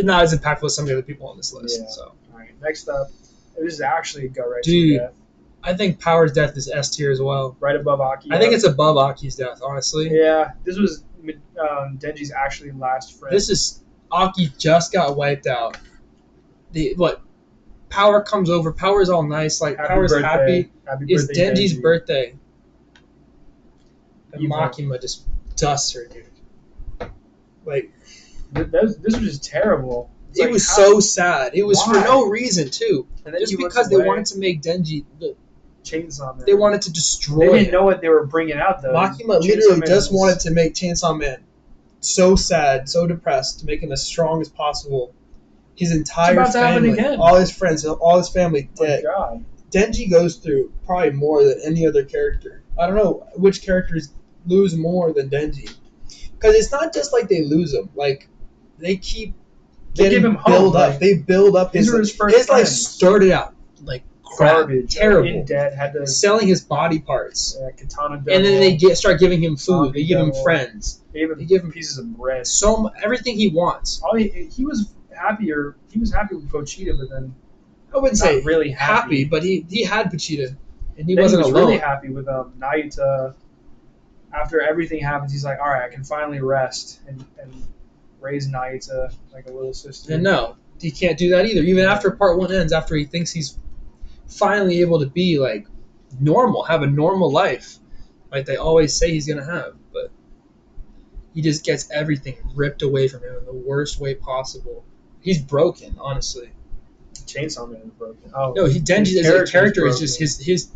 not as impactful as some of the other people on this list. Yeah. So All right. Next up, this is actually a gut wrenching Dude. death. I think Power's death is S tier as well. Right above Aki. I think it's above Aki's death, honestly. Yeah. This was Denji's actually last friend. This is Aki just got wiped out. Power comes over. Power's all nice. Like Power's birthday. happy. Happy It's birthday, Denji's Denji. birthday. And Evil. Makima just dusts her, dude. Like This was just terrible. It's it like, was how- so sad. It was for Why? no reason too. And then Just he runs because they away. wanted to make Denji. Chainsaw Man. They wanted to They destroy didn't him. know what they were bringing out though. Makima Chainsaw literally Man just was- wanted to make Chainsaw Man so sad, so depressed, to make him as strong as possible. His entire about to happen family, again. all his friends, all his family Oh my dead. God. Denji goes through probably more than any other character. I don't know which characters lose more than Denji, because it's not just like they lose him. Like they keep They getting give him hope, build up. like, They build up these his. were his first His life friends. started out like crap, Garbage. terrible, In debt. Had to selling his body parts, katana devil. and then they start giving him food. They give him Devil. friends. They gave him they give him pieces of bread. Everything he wants. He was happier. He was happy with Pochita, but then I wouldn't not say really happy. but he had Vegeta, and he then wasn't he was alone. really happy with Naita. After everything happens, he's like, all right, I can finally rest and raise Naita like a little sister. And no, he can't do that either. Even after part one ends, after he thinks he's finally able to be like normal, have a normal life, like they always say he's gonna have. But he just gets everything ripped away from him in the worst way possible. He's broken, honestly. Chainsaw Man is broken. Oh No, Denji his as a character is broken. just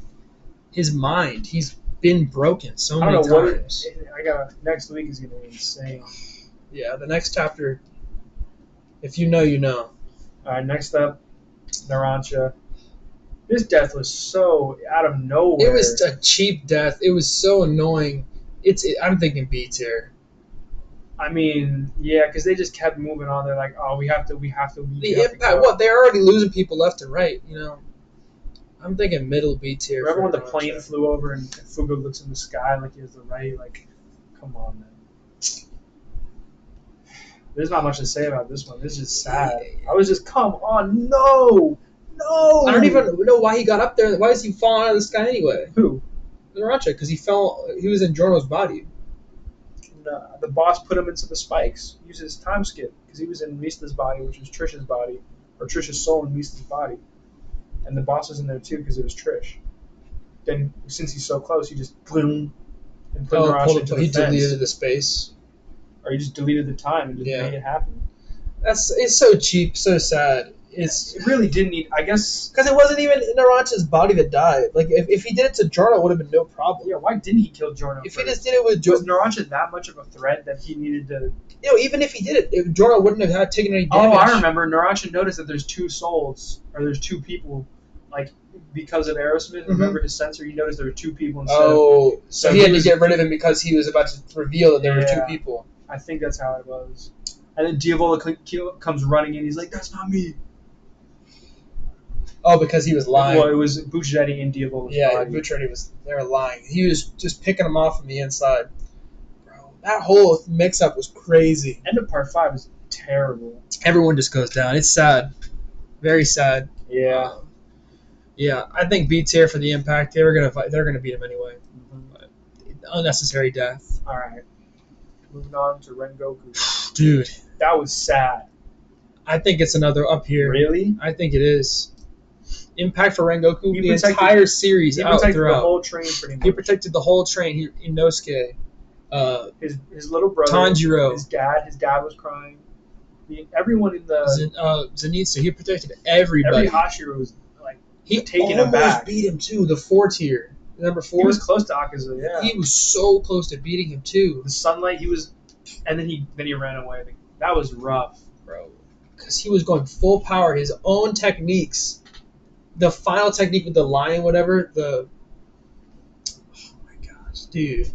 his mind. He's been broken so I don't many know times. I got next week is gonna be insane. Yeah, the next chapter. If you know, you know. All right, next up, Narancia. This death was so out of nowhere. It was a cheap death. It was so annoying. I'm thinking B tier. I mean, yeah, because they just kept moving on. They're like, oh, we have to. The impact. What they're already losing people left and right. You know. I'm thinking middle B tier. Remember when the plane flew over and Fugo looks in the sky like he has the right? Like, come on, man. There's not much to say about this one. This is just sad. I was just, come on, no. I don't even know why he got up there. Why is he falling out of the sky anyway? Who? Narancia, because he was in Giorno's body. The boss put him into the spikes. He used his time skip because he was in Mista's body, which was Trish's body, or Trish's soul in Mista's body. And the boss was in there too because it was Trish. Then, since he's so close, he just boom and put Narancia into the he fence. deleted the space. Or he just deleted the time and just made it happen. It's so cheap, so sad. It really didn't need. I guess because it wasn't even Narancia's body that died. Like if he did it to Giorno, it would have been no problem. Yeah, why didn't he kill Giorno? If he just did it with was Narancia that much of a threat that he needed to? Even if he did it, if Giorno wouldn't have taken any damage. Oh, I remember. Narancia noticed that there's two souls, or there's two people, like because of Aerosmith. Mm-hmm. Remember his sensor? He noticed there were two people instead. Oh, so he had to get rid of him because he was about to reveal that there were two people. I think that's how it was. And then Diavola comes running in. He's like, "That's not me." Oh, because he was lying. Well, it was Bucciarati and Diavola's body. Yeah, Bucciarati they were lying. He was just picking them off from the inside. Bro, that whole mix-up was crazy. End of part 5 is terrible. Everyone just goes down. It's sad. Very sad. Yeah. Yeah, I think B tier for the impact. They're gonna beat him anyway. Mm-hmm. But unnecessary death. All right. Moving on to Rengoku. Dude. That was sad. I think it's another up here. Really? I think it is. Impact for Rengoku, the entire series he out protected throughout. The whole train pretty much. He protected the whole train. Inosuke. His little brother. Tanjiro. His dad was crying. Everyone in the... Zenitsu. He protected everybody. Every Hashira was taking him back. He almost beat him too, the 4 tier. Number 4? He was close to Akaza, yeah. He was so close to beating him too. The sunlight, he was... And then he ran away. That was rough. Bro. Because he was going full power, his own techniques. The final technique with the lion, whatever, oh my gosh, dude.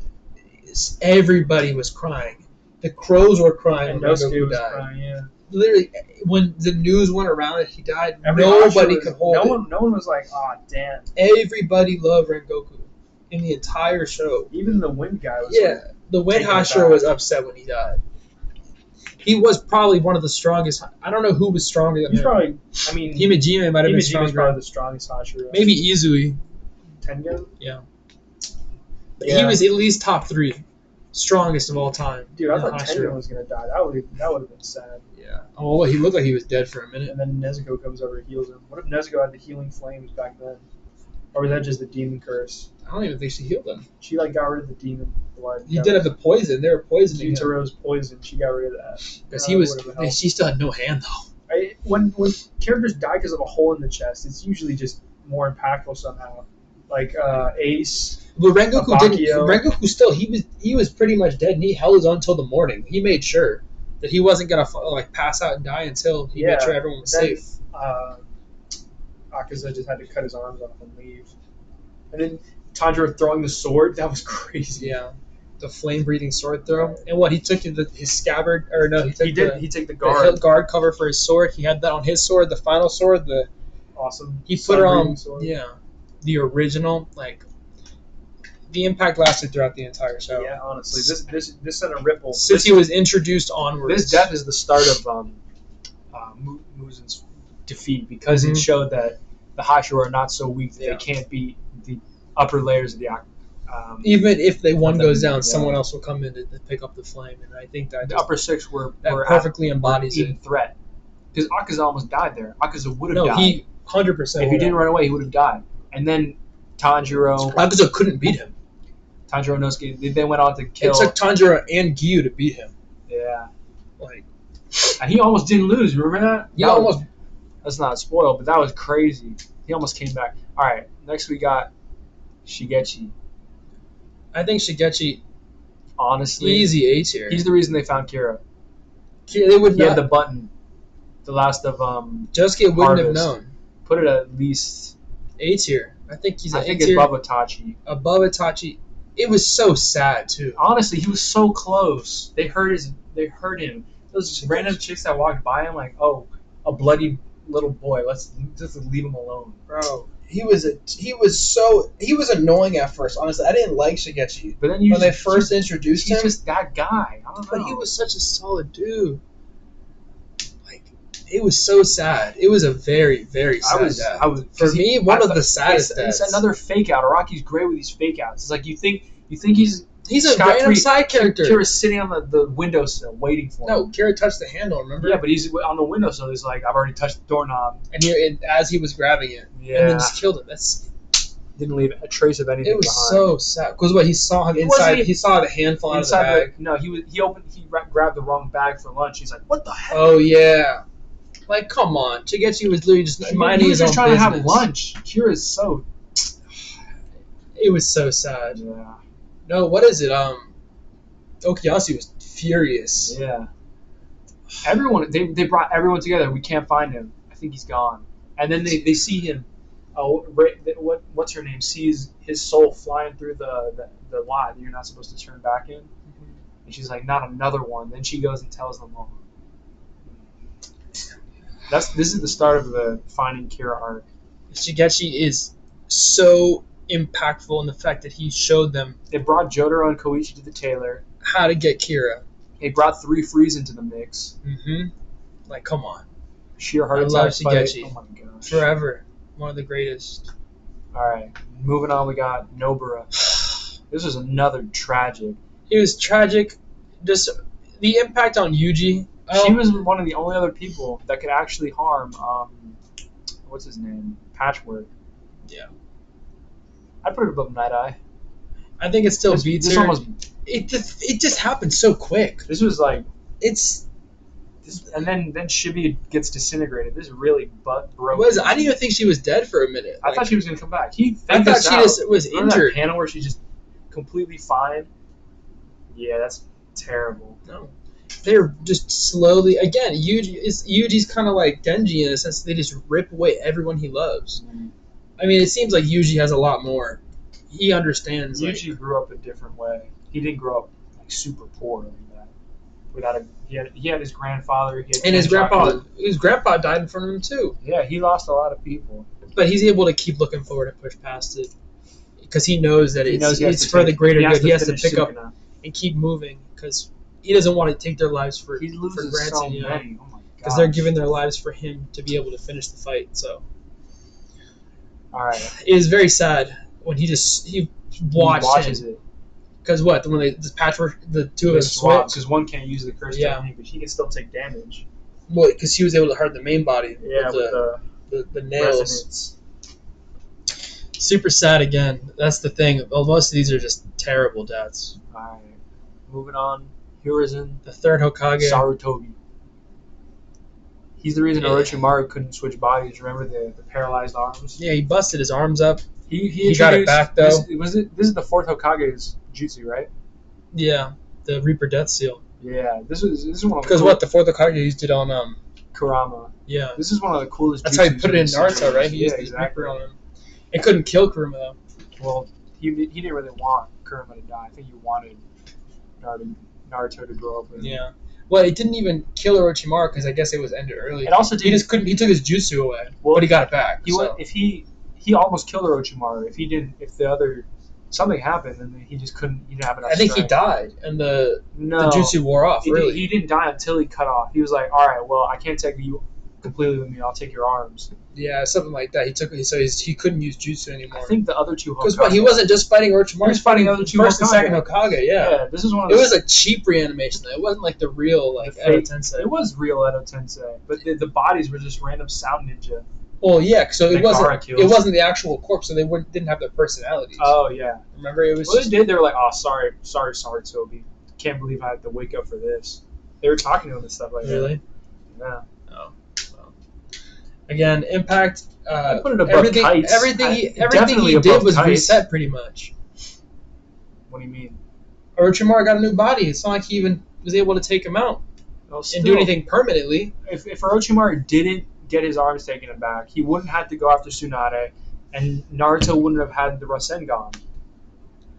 Everybody was crying. The crows were crying and when Inosuke was died. crying, yeah. Literally, when the news went around that he died, nobody could hold it. No one was like, "Aw, oh, damn." Everybody loved Rengoku in the entire show. Even the wind guy was the wind Hashira was upset when he died. He was probably one of the strongest. I don't know who was stronger than him. He's probably, I mean... Himejime might have been stronger. probably the strongest Hashira. Maybe Izui. Tengen? Yeah. He was at least top 3. Strongest of all time. Dude, I thought Tengen was going to die. That would have been sad. Yeah. Oh, well, he looked like he was dead for a minute. And then Nezuko comes over and heals him. What if Nezuko had the healing flames back then? Or was that just the demon curse? I don't even think she healed him. She got rid of the demon blood. He did have the poison. They were poisoning Jutaro's poison. She got rid of that. Because she still had no hand, though. When characters die because of a hole in the chest, it's usually just more impactful somehow. Like Ace. But Rengoku didn't. Rengoku still, he was pretty much dead, and he held his own until the morning. He made sure that he wasn't gonna pass out and die until he made sure everyone was safe. Akaza just had to cut his arms off and leave. And then Tanjiro throwing the sword, that was crazy. Yeah. The flame-breathing sword throw. And what, he took his scabbard, or no, he took the guard. The guard cover for his sword. He had that on his sword, the final sword, awesome. He put her on, the original, the impact lasted throughout the entire show. Yeah, honestly, this sent a ripple. Since he was introduced onwards. This death is the start of Muzen's defeat, because it showed that the Hashira are not so weak that they can't beat the upper layers of the even if one goes down, someone else will come in to pick up the flame, and I think that the upper 6 were perfectly embodies in threat. Because Akaza almost died there. Akaza would have died. 100%. If he didn't run away, he would have died. And then Tanjiro couldn't beat him. Inosuke, they went on to kill. It took Tanjiro and Gyu to beat him. Yeah. Like, and he almost didn't lose. Remember that? He almost. That's not spoiled, but that was crazy. He almost came back. All right, next we got Shigechi. I think Shigechi, honestly, easy A tier. He's the reason they found Kira. They would he had the button. The last of Josuke wouldn't Harvest. have known. Put it at least A tier. I think he's. I think it's above Itachi. Above Itachi. It was so sad too. Honestly, he was so close. They hurt him. Those random chicks that walked by him, like, oh, a bloody little boy. Let's just leave him alone, bro. He was annoying at first. Honestly, I didn't like Shigechi. But then when they first introduced him, he's just that guy. I don't know. But he was such a solid dude. Like, it was so sad. It was a very, very sad death. For me, one of the saddest deaths. It's another fake out. Araki's great with these fake outs. It's like you think he's a random side character. Kira's sitting on the windowsill waiting for him. No, Kira touched the handle, remember? Yeah, but he's on the windowsill. He's like, I've already touched the doorknob. And as he was grabbing it. Yeah. And then just killed him. Didn't leave a trace of anything. It was so sad. Because what he saw him inside, he saw the hand fall out of the bag. He grabbed the wrong bag for lunch. He's like, what the heck? Oh, yeah. Like, come on. Shigechi was literally just minding his own business. He was just trying to have lunch. Kira's so... It was so sad. Yeah. No, what is it? Okuyasu was furious. Yeah. Everyone, they brought everyone together. We can't find him. I think he's gone. And then they see him. What's her name? Sees his soul flying through the lot that you're not supposed to turn back in. Mm-hmm. And she's like, not another one. Then she goes and tells them all. This is the start of the finding Kira arc. Shigechi is so impactful in the fact that he showed them. They brought Jotaro and Koichi to the tailor. How to get Kira. They brought 3 Freeze into the mix. Mm-hmm. Like, come on. Sheer heart attack. I love Shigechi. Oh my gosh. Forever. One of the greatest. All right. Moving on, we got Nobara. This was another tragic. It was tragic. Just the impact on Yuji. She was one of the only other people that could actually harm, what's his name? Patchwork. Yeah. I'd put it above Night Eye. I think it still beats her. Almost, it just happened so quick. This was like... And then Shibuya gets disintegrated. This really broke. I didn't even think she was dead for a minute. I thought she was going to come back. I thought she just was injured. That panel where she's just completely fine? Yeah, that's terrible. No. They're just slowly... Again, Yuji's kind of like Denji in a sense. They just rip away everyone he loves. Mm-hmm. I mean, it seems like Yuji has a lot more. He understands. Yuji grew up a different way. He didn't grow up like super poor like that. He had his grandfather. His grandpa died in front of him too. Yeah, he lost a lot of people. But he's able to keep looking forward and push past it because he knows that it's for the greater good. He has to pick up and keep moving because he doesn't want to take their lives for granted. So many. Oh my god! Because they're giving their lives for him to be able to finish the fight. So, all right, it is very sad when he watches it. Because when the Patchwork, the two of them swap, because one can't use the curse technique, but he can still take damage. Well, because he was able to hurt the main body. Yeah, with the nails. Resonance. Super sad again. That's the thing. Well, most of these are just terrible deaths. All right, moving on. Hiruzen, the third Hokage, Sarutobi. He's the reason Orochimaru couldn't switch bodies. Remember the paralyzed arms? Yeah, he busted his arms up. He got it back though. This is the 4th Hokage's jutsu, right? Yeah, the Reaper Death Seal. Yeah, this is one of because the 4th Hokage used it on Kurama. Yeah, this is one of the coolest. That's how he put it in Naruto, right? He used the Reaper on him. It couldn't kill Kurama though. Well, he didn't really want Kurama to die. I think he wanted Naruto to grow up with him. Yeah. Well, it didn't even kill Orochimaru because I guess it was ended early. It also he just couldn't. He took his jutsu away, but he got it back. He almost killed Orochimaru. If the other something happened, and he just couldn't. He didn't have enough. I think he died, and the jutsu wore off. He didn't die until he cut off. He was like, all right, well, I can't take you completely with me. I'll take your arms. Yeah, something like that. He took it, so he couldn't use jutsu anymore. I think the other two Hokage. Because he wasn't just fighting Orochimaru. He was fighting the other two first and second Hokage. Yeah, this is one. It was a cheap reanimation. Though. It wasn't like the real Edo Tensei. It was real Edo Tensei, but the bodies were just random sound ninja. Well, yeah. So it Mikara kills. wasn't the actual corpse, so they didn't have their personalities. Oh yeah. Remember, it was. Well, Just, they did. They were like, "Oh, sorry, Toby. Can't believe I had to wake up for this." They were talking to him and stuff like really? that. Again, Impact. Yeah. I put it above Everything. Tights. Everything Definitely he did above was Tights. reset pretty much. What do you mean? Orochimaru got a new body. It's not like he even was able to take him out Well, and do still, anything permanently. If Orochimaru didn't get his arms taken back, he wouldn't have to go after Tsunade, and Naruto wouldn't have had the Rasengan.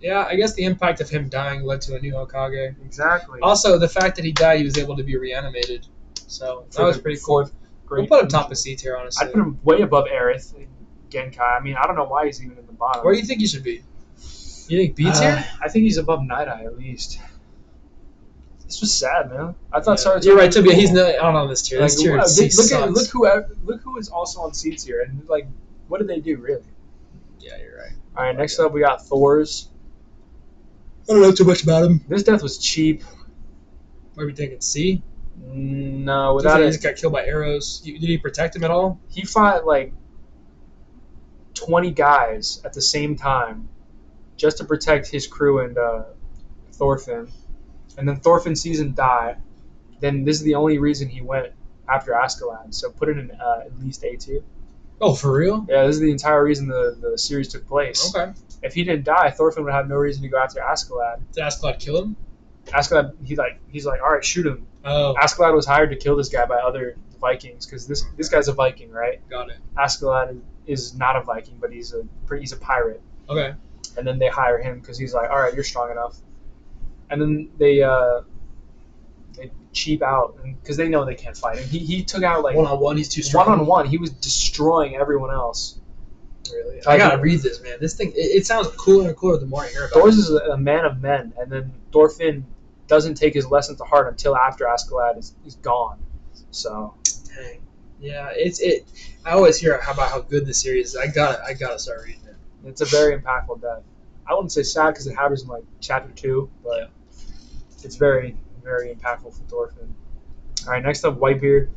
Yeah, I guess the impact of him dying led to a new Hokage. Exactly. Also, the fact that he died, he was able to be reanimated. So that was pretty cool. Great. We'll put him top of C tier, honestly. I'd put him way above Aerith and Genkai. I mean, I don't know why he's even in the bottom. Where do you think he should be? You think B tier? I think he's above Night Eye at least. This was sad, man. I thought Saratoga. You're right, was Tobia. cool. He's not on this tier. Like, This tier wow, C sucks. look who is also on C tier, and like, what did they do really? Yeah, you're right. All right, next up we got Thor's. I don't know too much about him. This death was cheap. What are we thinking? C? No, Without without he it, just got killed by arrows. Did he protect him at all? he fought like 20 guys at the same time just to protect his crew and Thorfinn. And then Thorfinn sees him die. Then this is the only reason he went after Askeladd. So put it in at least A tier. Oh, for real? Yeah, this is the entire reason the series took place. Okay. If he didn't die, Thorfinn would have no reason to go after Askeladd. Did Askeladd kill him? Askeladd, he's like, all right, shoot him. Oh, Askeladd was hired to kill this guy by other Vikings because this guy's a Viking, right? got it. Askeladd is not a Viking, but he's a pirate. Okay. And then they hire him because he's like, all right, you're strong enough. And then they cheap out because they know they can't fight him. He took out like One-on-one, he's too strong. one-on-one. He was destroying everyone else. Really? I gotta read this, man. This thing, it sounds cooler and cooler the more I hear about Thor's it. is a man of men, and then Thorfinn doesn't take his lesson to heart until after Askeladd is gone. So Dang. Yeah, I always hear about how good the series is. I gotta start reading it. it's a very impactful death. I wouldn't say sad because it happens in like chapter 2, but it's very, very impactful for Thorfinn. All right, next up, Whitebeard.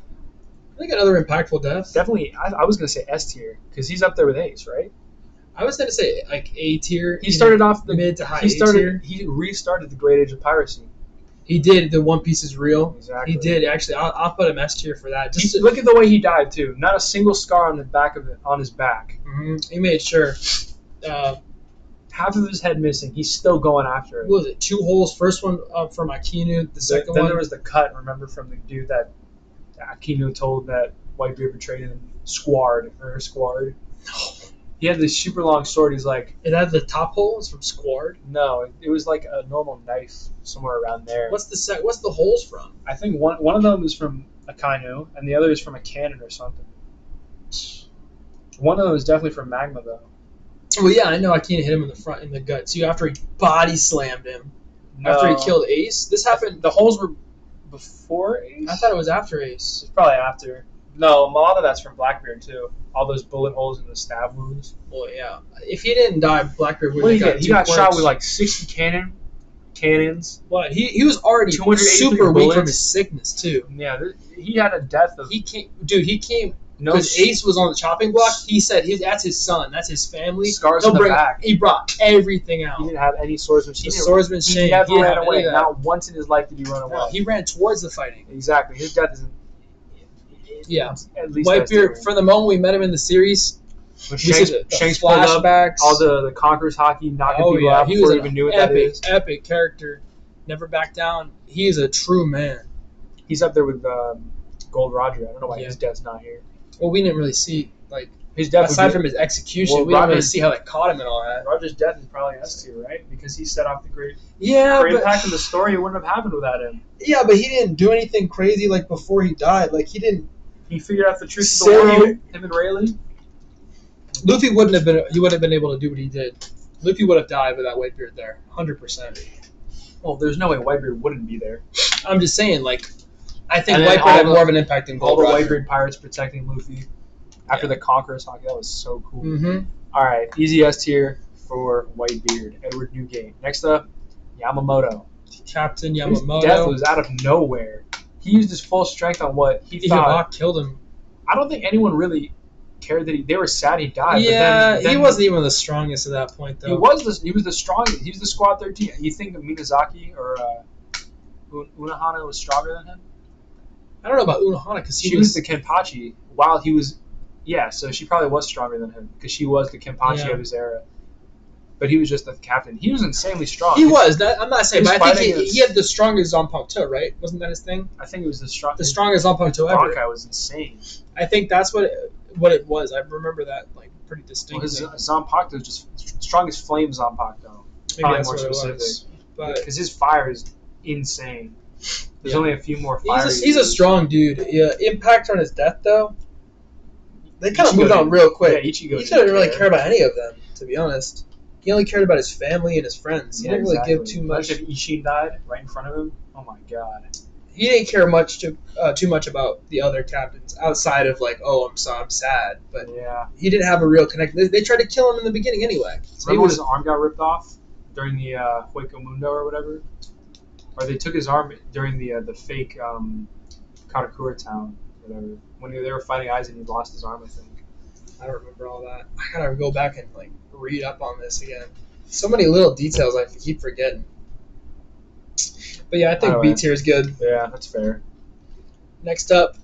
I think another impactful death. Definitely, I was gonna say S tier because he's up there with Ace, right? I was gonna say like A tier. He started off the mid to high. He restarted the Great Age of Piracy. He did. The One Piece is real. Exactly. He did actually. I'll put him S tier for that. Just Look at the way he died too. Not a single scar on the back of it on his back. He made sure. Half of his head missing. He's still going after it. What was it? 2 holes. First one from Akinu. The second Then one. there was the cut. Remember from the dude that Akinu told that Whitebeard betrayed him. Squard. He had this super long sword. He's like, It had the top hole. It's from Squard. no, it was like a normal knife somewhere around there. What's the holes from? I think one of them is from Akainu, and the other is from a cannon or something. One of them is definitely from Magma, though. Well, yeah, I know Akinu hit him in the front in the gut too. After he body slammed him. After he killed Ace. This happened. The holes were before Ace? I thought it was after Ace. It's probably after. No, a lot of that's from Blackbeard, too. All those bullet holes and the stab wounds. Well, yeah. If he didn't die, Blackbeard would What have did he got get? He 2 got points. shot with like 60 cannons. What? He was already 283 super weak from bullets. his sickness too. Yeah, he had a death of He came no because Ace was on the chopping block. He said that's his son, that's his family. scars He'll on the bring- back. He brought everything out. He didn't have any swordsmanship. The swordsman's He chain. never He didn't ran have away. any of that. Not once in his life did he run away. No, he ran towards the fighting. Exactly. His death isn't. Yeah. At least Whitebeard, from the moment we met him in the series, when we see Shanks, the Shanks pulled up, flashbacks. all the Conqueror's hockey knocking Oh people yeah, out he before was he an even knew what that is. epic character. Never back down. He is a true man. He's up there with Gold Roger. I don't know why Yeah. his death's not here. Well, we didn't really see His death would aside be- from his execution, Well, we didn't really Roger's- see how they caught him and all that. Roger's death is probably S tier, right? Because he set off the great Yeah, impact in the story. It wouldn't have happened without him. Yeah, but he didn't do anything crazy like before he died. Like he didn't. He figured out the truth of the Say world. you- Him and Rayleigh. Luffy wouldn't have been. He wouldn't have been able to do what he did. Luffy would have died without Whitebeard there, 100%. Well, there's no way Whitebeard wouldn't be there. I'm just saying, I think And then Whitebeard all had the- more of an impact than All Gold the Roger. Whitebeard pirates protecting Luffy after the Conqueror's hockey. That was so cool. Mm-hmm. All right, easy S tier for Whitebeard. Edward Newgate. Next up, Yamamoto. Captain His Yamamoto. death was out of nowhere. He used his full strength on what he thought. Iwabak killed him. I don't think anyone really care that they were sad he died. Yeah, but then he wasn't even the strongest at that point, though. He was the strongest. He was the squad 13. You think Miyazaki or Unohana was stronger than him? I don't know about Unohana because She was the Kenpachi while he was. Yeah, so she probably was stronger than him because she was the Kenpachi of his era. But he was just the captain. He was insanely strong. He was. I'm not saying, but I think against- he had the strongest Zanpakuto, right? Wasn't that his thing? I think it was the strongest. The strongest Zanpakuto ever. Bankai was insane. I think that's what it was. I remember that like pretty Well, distinctly. his Zanpakuto was just strongest flame Zanpakuto. Maybe Probably that's more what it specific. was. But Because his fire is insane. There's Yeah. only a few more fire. he's a strong dude. Yeah, impact on his death though. They kind of Ichigo moved on didn't- real quick. Yeah, Ichigo He didn't really care. care about any of them, to be honest. He only cared about his family and his friends. He didn't really give too much. Imagine if Ishin died right in front of him. Oh my god. He didn't care too much about the other captains outside of like, oh, I'm sad, but Yeah. he didn't have a real connection. They tried to kill him in the beginning anyway. So he Remember when was his arm got ripped off during the Hueco Mundo or whatever? Or they took his arm during the fake Karakura town, whatever. When they were fighting Aizen, he lost his arm, I think. I don't remember all that. I gotta go back and like read up on this again. So many little details I keep forgetting. But yeah, I think Alright. B tier is good. Yeah, that's fair. Next up,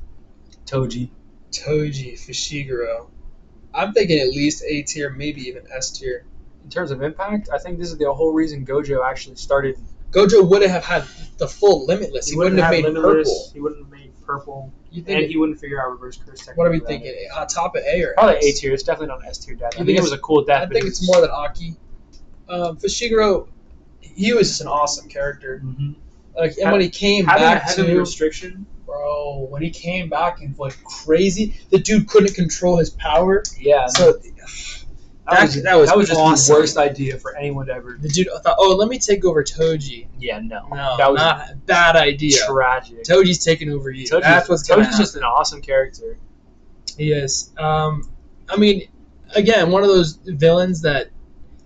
Toji. Toji Fushiguro. I'm thinking at least A tier, maybe even S tier. In terms of impact, I think this is the whole reason Gojo actually started. Gojo wouldn't have had the full Limitless. He wouldn't have made Limitless, purple. He wouldn't have made purple. You And think? he wouldn't figure out reverse curse technique. What are we without thinking? it. Top of A or Probably S? A tier. It's definitely not S tier death. I You think think it was a cool death. I but think it it's was- more than Aki. Fushiguro, he was just an awesome character. Mhm. Like, and when he came Having a back heavy to, restriction. bro, when he came back and like crazy, the dude couldn't control his power. Yeah. So that was just awesome. the worst idea for anyone to ever. the dude thought, oh, let me take over Toji. Yeah, no. No, that was not a bad idea. tragic. Toji's taking over you. That's what's going to Toji's just an awesome character. He is. I mean, again, one of those villains that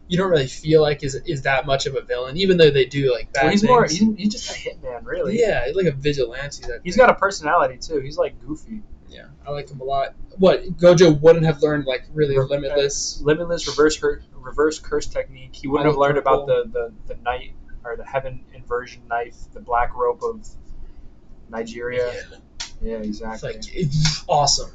you don't really feel like is that much of a villain, even though they do like bad Well, he's things. more. He's just a hitman, really. Yeah, he's like a vigilante. He's got a personality too. He's like goofy. Yeah, I like him a lot. What Gojo wouldn't have learned like really limitless. Limitless reverse curse technique. He wouldn't I have like learned about purple. the night or the heaven inversion knife, the black rope of Nigeria. Yeah, It's exactly. like it's awesome.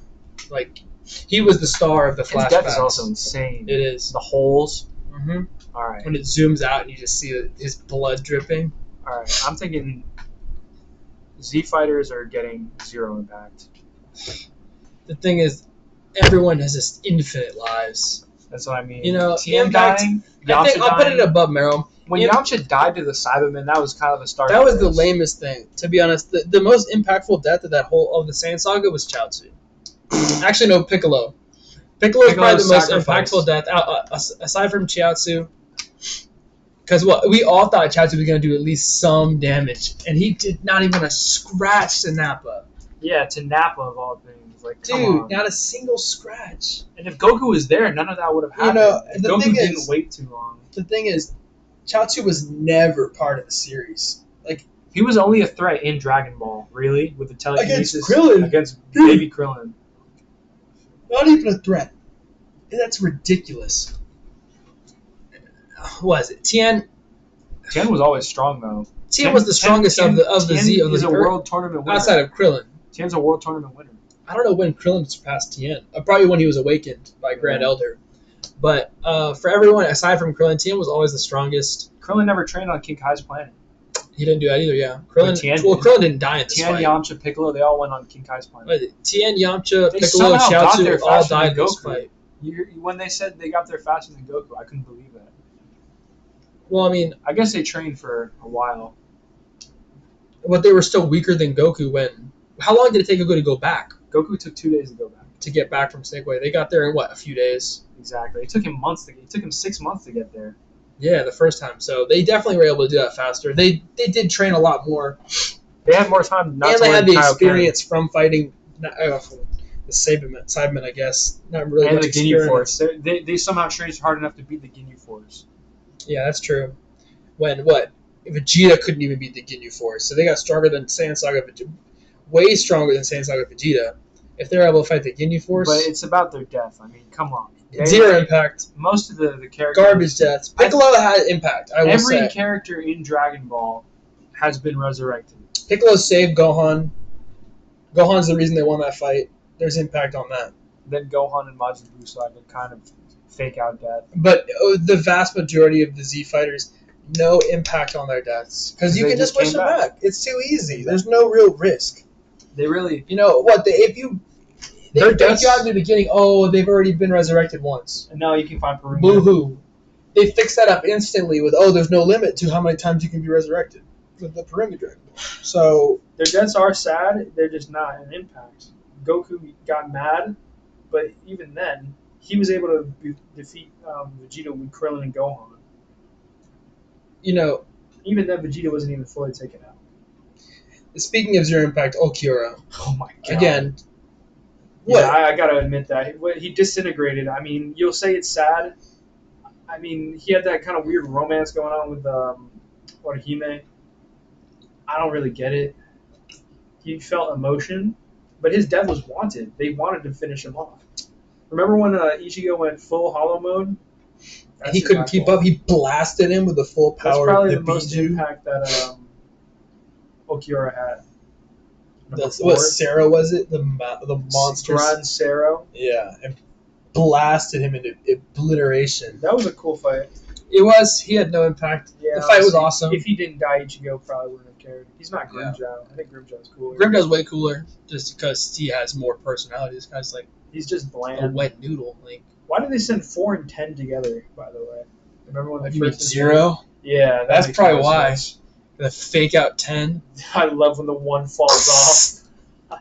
Like he was the star of the His flashbacks. death is also insane. It is. The holes. Mm-hmm. All right. When it zooms out and you just see his blood dripping. All right. I'm thinking Z fighters are getting 0 impact. The thing is, everyone has just infinite lives. That's what I mean. You know, Tien impact- dying. I think Yamcha I'll put it dying. above Meryl. When Im- Yamcha died to the Cybermen, that was kind of the start. That of was the this. lamest thing, to be honest. The most impactful death of that whole of the Saiyan saga was Chaozu. Actually, no, Piccolo. Piccolo's probably the most sacrifice. impactful death aside from Chiaotzu. Because we all thought Chiaotzu was going to do at least some damage, and he did not even a scratch to Nappa. Yeah, to Nappa of all things. Like, come Dude, on. not a single scratch. And if Goku was there, none of that would have You happened. know, If the Goku thing didn't is- wait too long. The thing is, Chaozu was never part of the series. Like, He was only a threat in Dragon Ball, really, with the telekinesis Krillin. against Dude. baby Krillin. not even a threat. That's ridiculous. What is it? Tien Tien was always strong though. Tien was the strongest of the Tien Z of is the a Earth, world tournament winner. outside of Krillin. Tien's a world tournament winner. I don't know when Krillin surpassed Tien. Probably when he was awakened by Grand Yeah. Elder. But for everyone aside from Krillin, Tien was always the strongest. Krillin never trained on King Kai's planet. He didn't do that either. Yeah, Krillin. Tien Well, did. Krillin didn't die in this Tien, fight. Yamcha, Piccolo, they all went on King Kai's planet. What is it? Tien, Yamcha, They Piccolo, somehow got there Chiaotzu all faster died than in this Goku. fight. When they said they got there faster than Goku, I couldn't believe that. Well, I mean, I guess they trained for a while. but they were still weaker than Goku when. How long did it take Goku to go back? Goku took 2 days to go back. To get back from Snake Way? They got there in what, a few days? Exactly. It took him months to get. It took him 6 months to get there. Yeah, the first time. So they definitely were able to do that faster. They did train a lot more, They had more time. Not and to they learn had the Kaioken. experience from fighting the Cybermen, I guess. Not really And much the Ginyu experience. Force. They somehow trained hard enough to beat the Ginyu Force. Yeah, that's true. When what? Vegeta couldn't even beat the Ginyu Force, so they got stronger than Saiyan Saga Vegeta, way stronger than Saiyan Saga Vegeta. if they're able to fight the Ginyu Force. But it's about their death. I mean, come on. Zero impact. Most of the characters. Garbage deaths. Piccolo had impact. I will Every say. character in Dragon Ball has been resurrected. Piccolo saved Gohan. Gohan's the reason they won that fight. There's impact on that. Then Gohan and Majin Buu, so I could kind of fake out death. But the vast majority of the Z fighters, no impact on their deaths. Because you They can just just push came them back. back. It's too easy. There's no real risk. They really. You know what? If you Their fake deaths out in the beginning, they've already been resurrected once. And now you can find Peru. Boo-hoo. they fix that up instantly with there's no limit to how many times you can be resurrected with the Pyramid Dragon Ball. So Their deaths are sad. They're just not an impact. Goku got mad, but even then, he was able to defeat Vegeta with Krillin and Gohan. You know, Even then, Vegeta wasn't even fully taken out. speaking of zero impact, Ulquiorra. Oh my god. Again, Yeah, I gotta admit that he disintegrated. I mean, you'll say it's sad. I mean, he had that kind of weird romance going on with Orihime. I don't really get it. He felt emotion, but his death was wanted. They wanted to finish him off. Remember when Ichigo went full hollow mode? and he couldn't keep up. He blasted him with the full That's power probably of the the most Biju. impact that Okiura had. Number What 4, Sarah was it? The monsters. Gran Sero. Yeah, and blasted him into obliteration. That was a cool fight. It was. He had no impact. Yeah, The fight was honestly, awesome. If he didn't die, Ichigo probably wouldn't have cared. He's not Yeah. Grimjow. I think Grimjow's cooler. Grimjow's way cooler, just because he has more personality. This guy's like He's just a bland. wet noodle. Like, Why did they send 4 and 10 together? By the way, remember when they you mean first zero? Yeah, that That's makes probably no why. sense. The fake out 10. I love when the one falls off.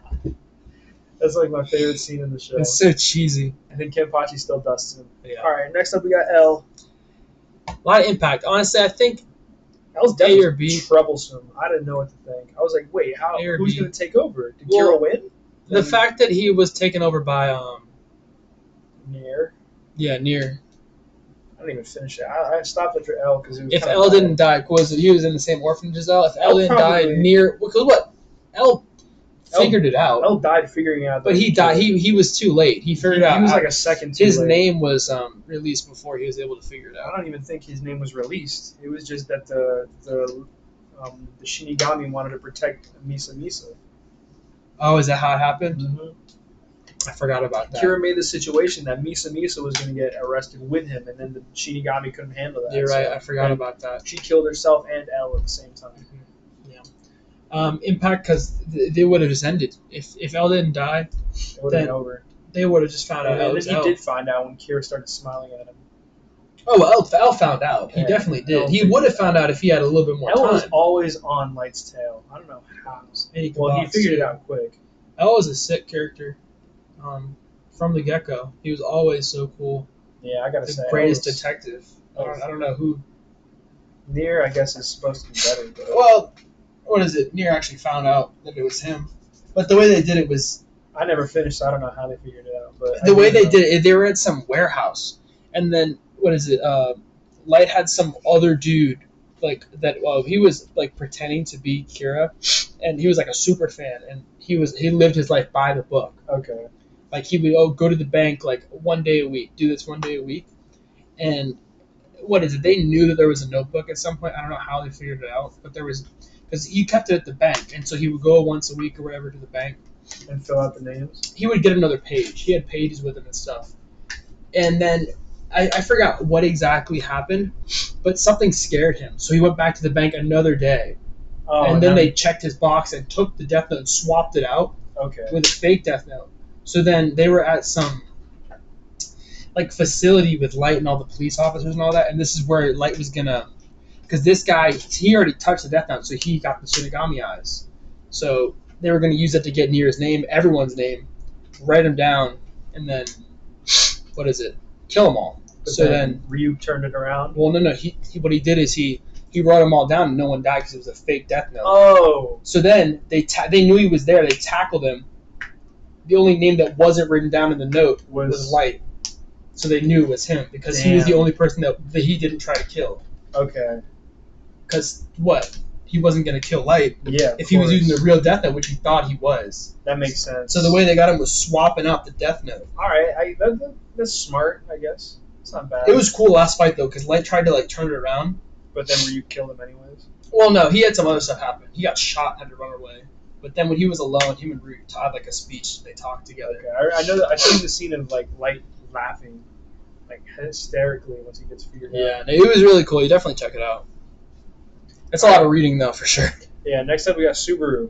That's like my favorite scene in the show. It's so cheesy. And then Kenpachi still dusts him. Yeah. All right, next up we got L. A lot of impact. Honestly, I think L's A definitely or B. troublesome. I didn't know what to think. I was like, wait, A or who's B. going to take over? Did Well, Kira win? the fact that he was taken over by Nier. Nier. I didn't even finish it. I stopped after L because it was. If kinda L bad. didn't die, was he was in the same orphanage as L? If L L didn't die, probably- Nier. Because what? L figured it out, L died figuring out. but that he died. He was too late. He figured it out. He was like a second. Too his late. name was released before he was able to figure it I out. don't even think his name was released. It was just that the Shinigami wanted to protect Misa Misa. Oh, is that how it happened? Mm-hmm. I forgot about that. Kira made the situation that Misa Misa was going to get arrested with him, and then the Shinigami couldn't handle that. You're right. so- I forgot and about that. She killed herself and L at the same time. Impact because they would have just ended if L didn't die. It would have Then been over. They would have just found out. And L then was he L. did find out when Kira started smiling at him. Oh, well, L found out. He Yeah, definitely did. L He figured would have it found out if he had a little bit more L was time. always on Light's tail. I don't know how. And he could Well, he box, figured it too. out quick. L was a sick character. From the get-go, he was always so cool. Yeah, I gotta The say, greatest L was- detective. I don't know who. Nier, I guess, is supposed to be better. But Well, what is it? Nier actually found out that it was him, but the way they did it was I never finished, so I don't know how they figured it out. But I the way do they know. did it. They were at some warehouse, and then what is it? Light had some other dude like that. Well, he was like pretending to be Kira, and he was like a super fan, and he lived his life by the book. Okay. Like he would go to the bank like one day a week, do this one day a week, and what is it? They knew that there was a notebook at some point. I don't know how they figured it out, but there was because he kept it at the bank, and so he would go once a week or whatever to the bank. And fill out the names. He would get another page. He had pages with him and stuff, and then I forgot what exactly happened, but something scared him, so he went back to the bank another day, Oh, and then now- they checked his box and took the death note and swapped it out Okay. with a fake death note. So then they were at some like facility with Light and all the police officers and all that, and this is where Light was gonna, because this guy he already touched the death note, so he got the Shinigami eyes. So they were gonna use it to get Nier's name, everyone's name, write him down, and then what is it? Kill them all. But So then, Ryu turned it around. well, no, he what he did is he wrote them all down, and no one died because it was a fake death note. Oh. So then they knew he was there. They tackled him. The only name that wasn't written down in the note was Light. So they knew it was him because he was the Damn. only person that he didn't try to kill. Okay. Because what? he wasn't going to kill Light Yeah. if he was using the real Death Note, which he thought he was. That makes sense. So the way they got him was swapping out the Death Note. All right, that's smart, I guess. It's not bad. It was cool last fight though, because Light tried to like turn it around. But then Ryu killed him anyways. Well, no, he had some other stuff happen. He got shot and had to run away. But then when he was alone, him and Ryu had like a speech. They talked together. Okay, I know that I've seen the scene of like Light laughing, like hysterically once he gets figured out. Yeah, no, it was really cool. You definitely check it out. It's a lot of reading though, for sure. Yeah. Next up, we got Subaru.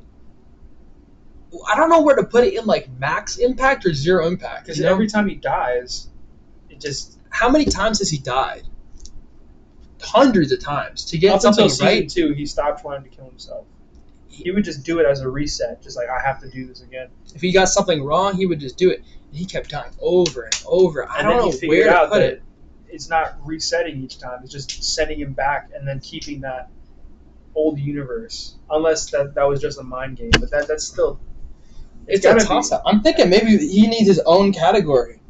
I don't know where to put it in like max impact or zero impact. Because You know? every time he dies, it just How many times has he died? Hundreds of times to get up something until right. season 2, he stopped wanting to kill himself. He would just do it as a reset, just like I have to do this again. If he got something wrong, he would just do it. And he kept dying over and over. I And don't then know he figured where to out put that it. it's not resetting each time; it's just sending him back and then keeping that old universe. Unless that was just a mind game, but that's still. It's a gotta be toss-up. I'm thinking maybe he needs his own category.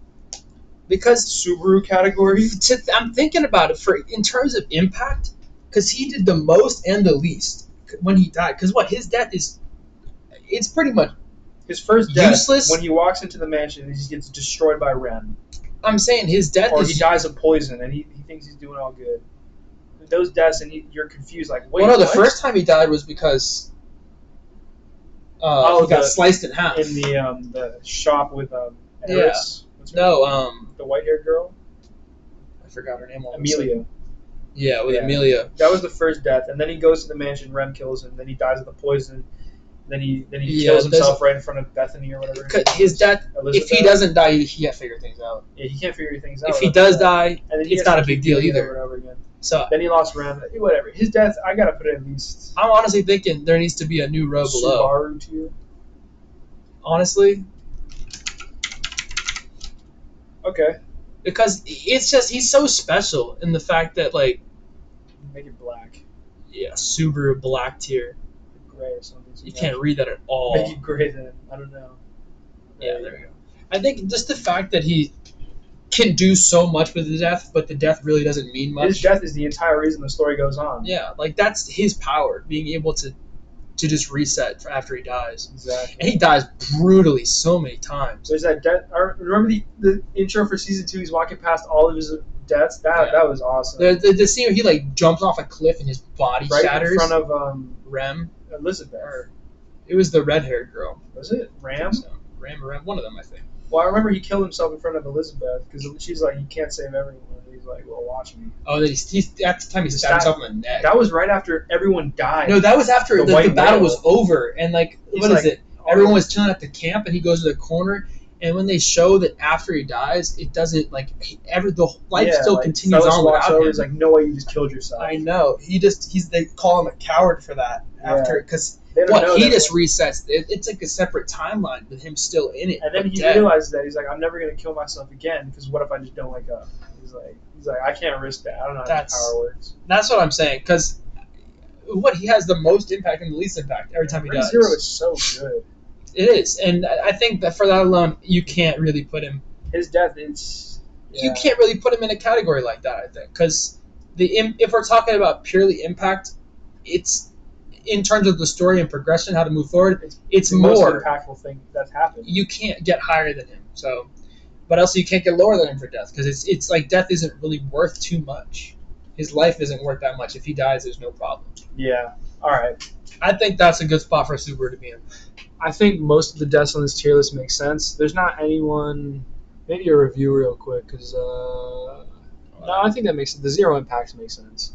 Because Subaru category. I'm thinking about it for in terms of impact, because he did the most and the least when he died. Because his death is, it's pretty much. His first death, Useless? when he walks into the mansion, he gets destroyed by Rem, I'm saying his death or is. he dies of poison, and he thinks he's doing all good. Those deaths, and you're confused, like, wait. Well, no, the what? first time he died was because. Oh, he got the- sliced in half. in the shop with Eris. What's her name? No, The white-haired girl, I forgot her name. all of a sudden. Amelia. Yeah, with Yeah. Amelia. That was the first death, and then he goes to the mansion. Rem kills him. Then he dies of the poison. Then he Yeah, kills himself right in front of Bethany or whatever. 'Cause his death. Elizabeth. If he doesn't die, he can't figure things out. Yeah, he can't figure things out. If he That's does bad. die, and then he it's has not to a big keep deal doing it either. Over and over again. So Then he lost Rem. Whatever. His death, I gotta put it at least I'm honestly thinking there needs to be a new row below. Subaru tier. Honestly, Okay, because it's just he's so special in the fact that like make it black, yeah, Subaru black tier. gray or something. You can't read that at all. Make it gray then. I don't know. Yeah, there we go. I think just the fact that he can do so much with the death, but the death really doesn't mean much. His death is the entire reason the story goes on. Yeah, like that's his power, being able to just reset after he dies. Exactly. And he dies brutally so many times. There's that death. Remember the intro for season 2? He's walking past all of his deaths. That was awesome. The scene where he like jumps off a cliff and his body Right shatters. in front of Rem. Elizabeth. Or it was the red-haired girl. Was it Ram? So, Ram or Rem, one of them, I think. Well, I remember he killed himself in front of Elizabeth because she's like, "You can't save everyone." And he's like, "Well, watch me." Oh, then he's at the time he stabbed himself in the neck. That was right after everyone died. No, that was after The the white battle whale. was over, and like He's what is like, it? Everyone was chilling at the camp, and he goes to the corner. And when they show that after he dies, it doesn't like the life still continues Fellas on walks without over, him. He's like, "No way, you just killed yourself." I know. They call him a coward for that after because They don't know he that just one. resets. It's like a separate timeline with him still in it. And then but he dead. realizes that he's like, "I'm never gonna kill myself again because what if I just don't wake up?" He's like, "I can't risk that. I don't know how That's- this power works." That's what I'm saying because he has the most impact and the least impact every time he Ring does. Zero is so good. It is, and I think that for that alone, you can't really put him. His death is. You can't really put him in a category like that. I think because if we're talking about purely impact, it's in terms of the story and progression, how to move forward. It's the most more. impactful thing that's happened. You can't get higher than him. So, but also you can't get lower than him for death because it's like death isn't really worth too much. His life isn't worth that much. If he dies, there's no problem. Yeah. All right. I think that's a good spot for Subaru to be in. I think most of the deaths on this tier list make sense. There's not anyone. Maybe a review real quick, because no, I think that makes the zero impacts make sense.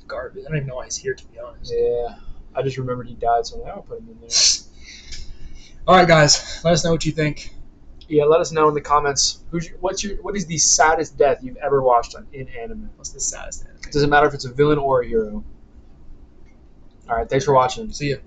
Garbage. I don't even know why he's here, to be honest. Yeah, I just remembered he died, so I'm like, I'll put him in there. All right, guys, let us know what you think. Yeah, let us know in the comments. What is the saddest death you've ever watched in anime? What's the saddest anime? Doesn't matter if it's a villain or a hero. All right, thanks for watching. See you.